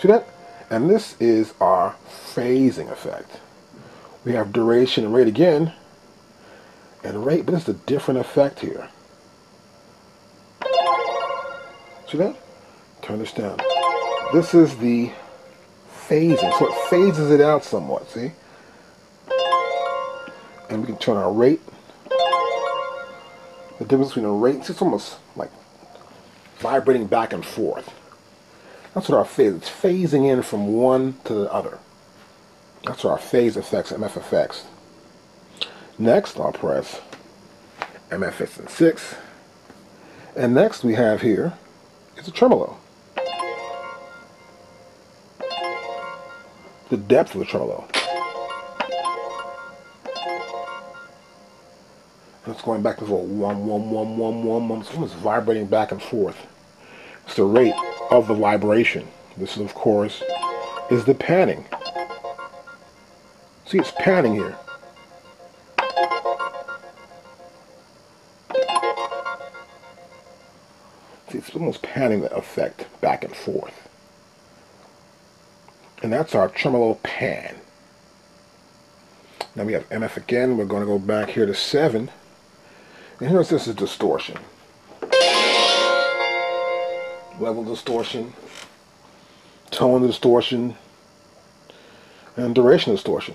See that? And this is our phasing effect. We have duration and rate again, and rate, but it's a different effect here. See that? Turn this down. This is the phasing, so it phases it out somewhat, see? And we can turn our rate. The difference between a rate, it's almost like vibrating back and forth. That's what our phase, it's phasing in from one to the other. That's our phase effects, MF effects. Next, I'll press MFS and 6. And next we have here is a tremolo. The depth of the tremolo. And it's going back to the one. It's almost vibrating back and forth. It's the rate of the vibration. This, of course, is the panning. See, it's panning here. See, it's almost panning the effect back and forth. And that's our tremolo pan. Now we have MF again. We're going to go back here to 7. And here's this is distortion. Level distortion, tone distortion, and duration distortion.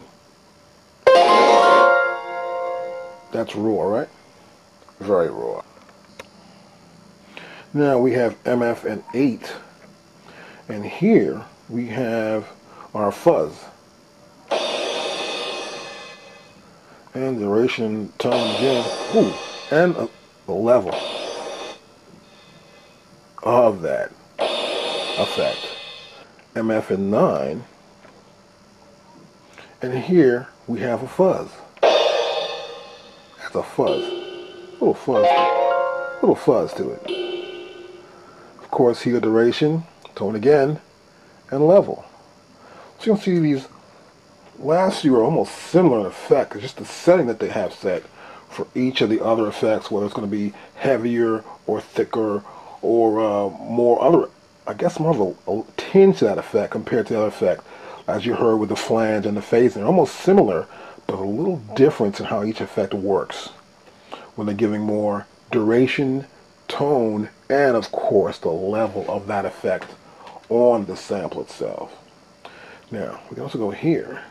That's raw, right? Very raw. Now we have MF and 8. And here we have our fuzz. And duration, tone again. Ooh, and the level of that effect. MF and 9. And here we have a fuzz. That's a fuzz. Little fuzz to it. Of course, here duration, tone again, and level. So you can see these last few are almost similar in effect. It's just the setting that they have set for each of the other effects, whether it's going to be heavier or thicker or more other, I guess more of a tinge to that effect compared to the other effect, as you heard with the flange and the phasing. They're almost similar, but a little difference in how each effect works when they're giving more duration, tone, and of course the level of that effect on the sample itself. Now, we can also go here,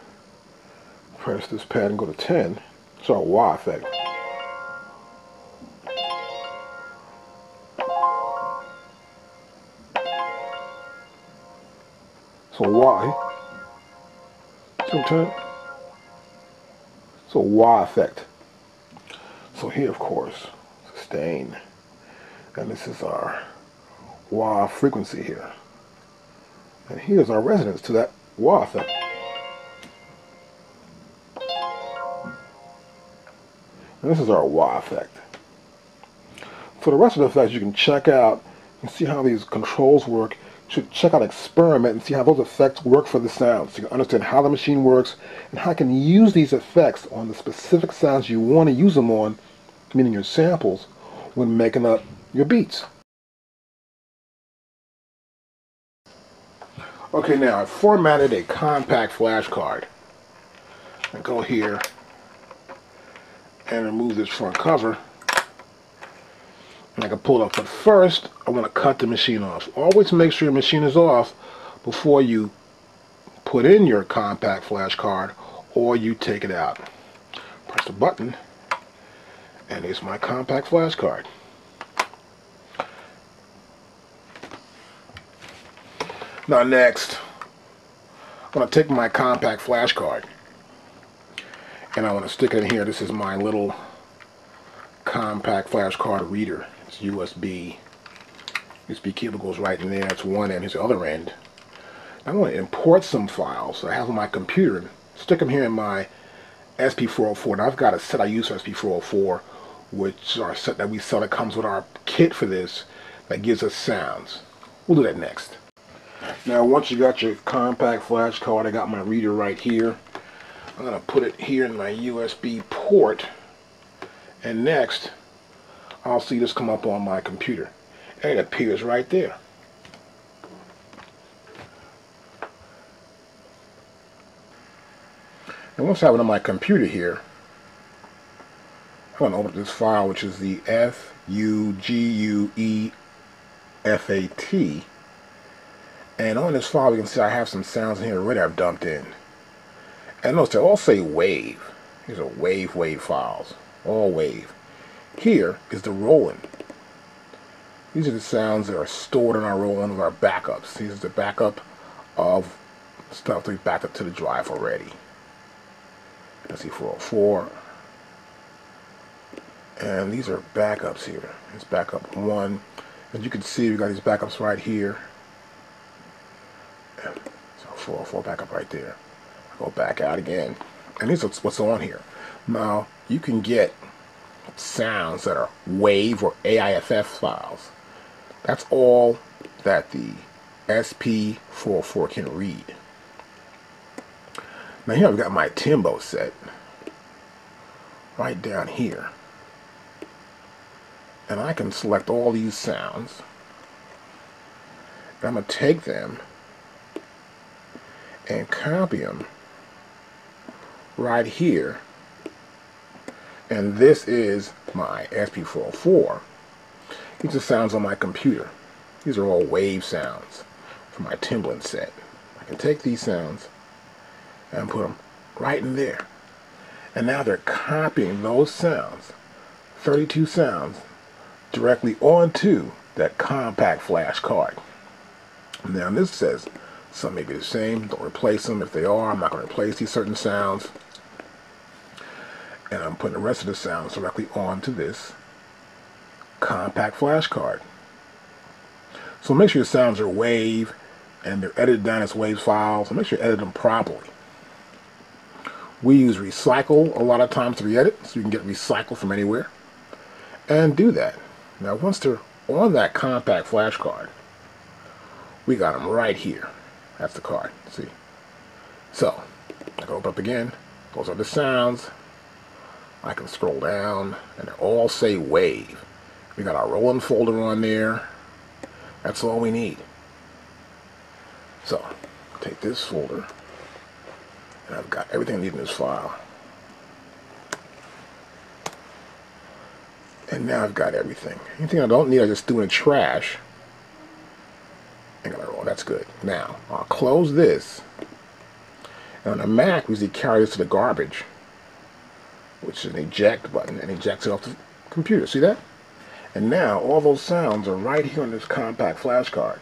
press this pad and go to 10. It's our wah effect. So wah, see what I'm saying? So wah effect. So here, of course, sustain. And this is our wah frequency here. And here's our resonance to that wah effect. And this is our wah effect. For the rest of the effects, you can check out and see how these controls work. You should check out Experiment and see how those effects work for the sounds. So you can understand how the machine works and how you can use these effects on the specific sounds you want to use them on, meaning your samples, when making up your beats. Okay, now I've formatted a compact flash card. I go here and remove this front cover. And I can pull it off, but first I want to cut the machine off. Always make sure your machine is off before you put in your compact flash card or you take it out. Press the button and there's my compact flash card. Now next, I'm going to take my compact flash card and I want to stick it in here. This is my little compact flash card reader. It's USB cable goes right in there. It's one end. Here's the other end. I want to import some files I have on my computer and stick them here in my SP-404. Now I've got a set I use for SP-404, which are a set that we sell that comes with our kit for this that gives us sounds. We'll do that next. Now once you got your compact flash card, I got my reader right here. I'm going to put it here in my USB port, and next I'll see this come up on my computer, and it appears right there. And once I have it on my computer here, I'm going to open up this file, which is the FUGUEFAT. And on this file, you can see I have some sounds in here already I've dumped in. And notice they all say wave. These are wave files. All wave. Here is the Roland. These are the sounds that are stored in our Roland of our backups. These are the backup of stuff that we backed up to the drive already. SP-404. And these are backups here. It's backup 1. As you can see, we got these backups right here. And so 404 backup right there. I'll go back out again. And these are what's on here. Now, you can get sounds that are WAV or AIFF files. That's all that the SP-404 can read. Now here I've got my Timbo set right down here. And I can select all these sounds. And I'm going to take them and copy them right here. And this is my SP-404. These are sounds on my computer. These are all wave sounds from my Timbaland set. I can take these sounds and put them right in there. And now they're copying those sounds, 32 sounds, directly onto that compact flash card. Now this says some may be the same, don't replace them. If they are, I'm not going to replace these certain sounds. And I'm putting the rest of the sounds directly onto this compact flash card. So make sure your sounds are wave and they're edited down as wave files. So make sure you edit them properly. We use recycle a lot of times to re-edit, so you can get recycle from anywhere. And do that. Now once they're on that compact flash card, we got them right here. That's the card, see? So, I can open up again. Those are the sounds. I can scroll down, and they all say wave. We got our Roland folder on there. That's all we need. So, take this folder, and I've got everything I need in this file. And now I've got everything. Anything I don't need, I just do in the trash. Oh, that's good. Now, I'll close this. And on a Mac, we usually carry this to the garbage, which is an eject button, and ejects it off the computer. See that? And now, all those sounds are right here on this compact flash card.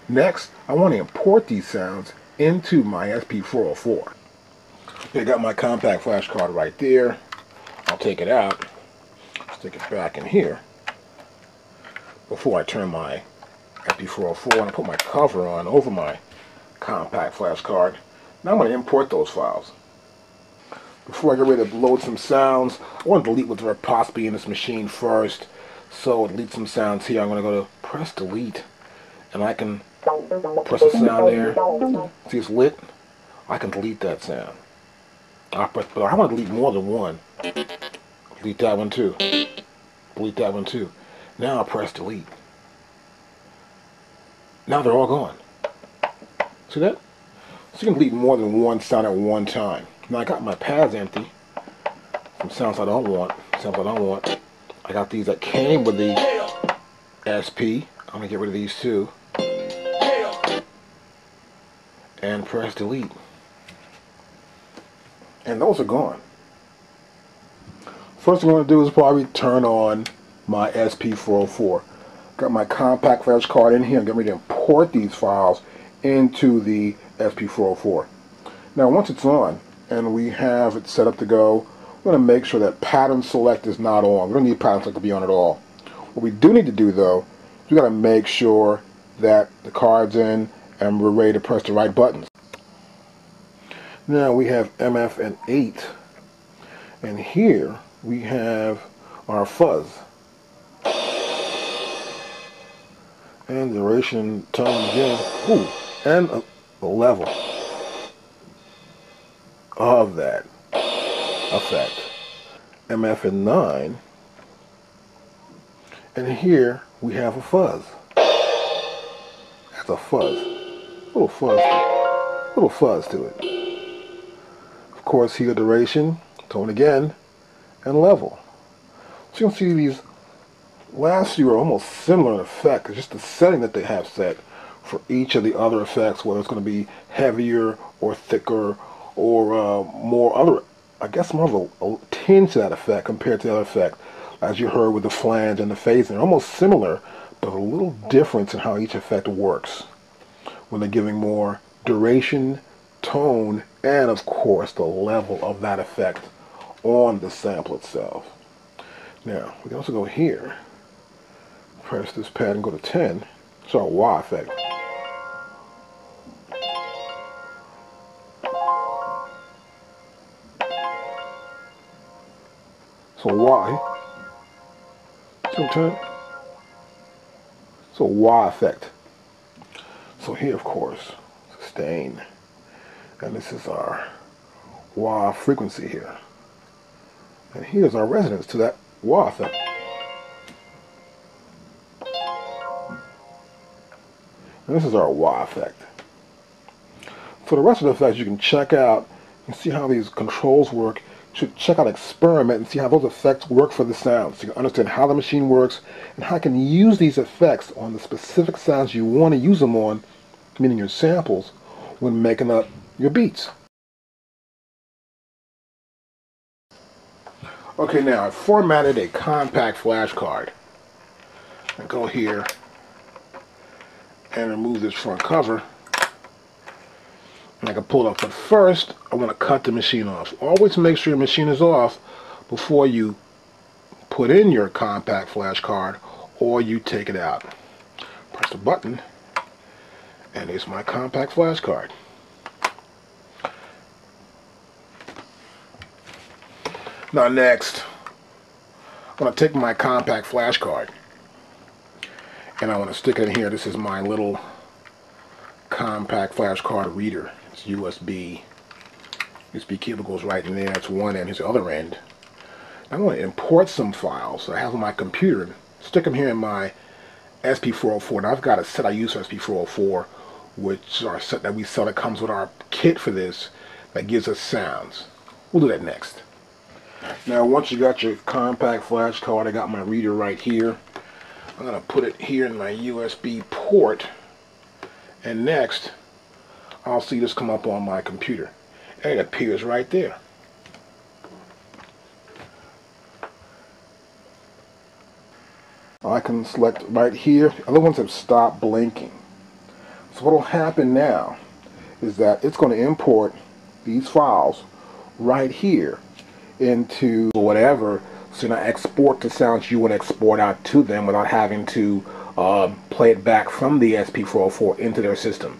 Next, I want to import these sounds into my SP-404. I got my compact flash card right there. I'll take it out. Stick it back in here before I turn my SP-404 and I put my cover on over my compact flash card. Now I'm going to import those files. Before I get ready to load some sounds, I want to delete what's possibly in this machine first. So delete some sounds here. I'm going to go to press delete, and I can press a sound there. See it's lit? I can delete that sound. But I want to delete more than one. Delete that one too. Delete that one too. Now I'll press delete. Now they're all gone. See that? So you can delete more than one sound at one time. Now I got my pads empty. Some sounds I don't want. Sounds I don't want. I got these that came with the SP. I'm going to get rid of these too. And press delete. And those are gone. First thing I'm going to do is probably turn on my SP-404. Got my compact flash card in here. I'm getting ready to import these files into the SP-404. Now once it's on and we have it set up to go, we're going to make sure that pattern select is not on. We don't need pattern select to be on at all. What we do need to do though, we got to make sure that the card's in and we're ready to press the right buttons. Now we have MF and 8, and here we have our fuzz. And duration, tone again. Ooh, and the level of that effect. MF and 9. And here we have a fuzz. That's a fuzz. Little fuzz to it. Of course, here duration, tone again, and level. So you can see these last few are almost similar in effect. It's just the setting that they have set for each of the other effects, whether it's going to be heavier or thicker or more other, I guess more of a tinge to that effect compared to the other effect, as you heard with the flange and the phasing. They're almost similar, but a little difference in how each effect works when they're giving more duration, tone, and of course the level of that effect on the sample itself. Now, we can also go here, press this pad and go to 10. It's our wah effect. So why? Sometimes. So wah effect. So here, of course, sustain, and this is our wah frequency here. And here's our resonance to that wah effect. And this is our wah effect. So the rest of the effects you can check out and see how these controls work. You should check out Experiment and see how those effects work for the sound, so you can understand how the machine works and how you can use these effects on the specific sounds you want to use them on, meaning your samples, when making up your beats. Okay, now I've formatted a compact flash card. I go here and remove this front cover, and I can pull it up. But first, I want to cut the machine off. Always make sure your machine is off before you put in your compact flash card or you take it out. Press the button, and there's my compact flash card. Now next, I'm going to take my compact flash card and I want to stick it in here. This is my little compact flash card reader. It's USB. USB cable goes right in there. It's one end. Here's the other end. I'm going to import some files that I have on my computer. Stick them here in my SP-404. Now I've got a set I use for SP-404, which are a set that we sell that comes with our kit for this that gives us sounds. We'll do that next. Now once you got your compact flash card, I got my reader right here. I'm going to put it here in my USB port, and next I'll see this come up on my computer, and it appears right there. I can select right here. The other ones have stopped blinking. So what will happen now is that it's going to import these files right here into whatever, so now export the sounds you want to export out to them without having to play it back from the SP-404 into their system.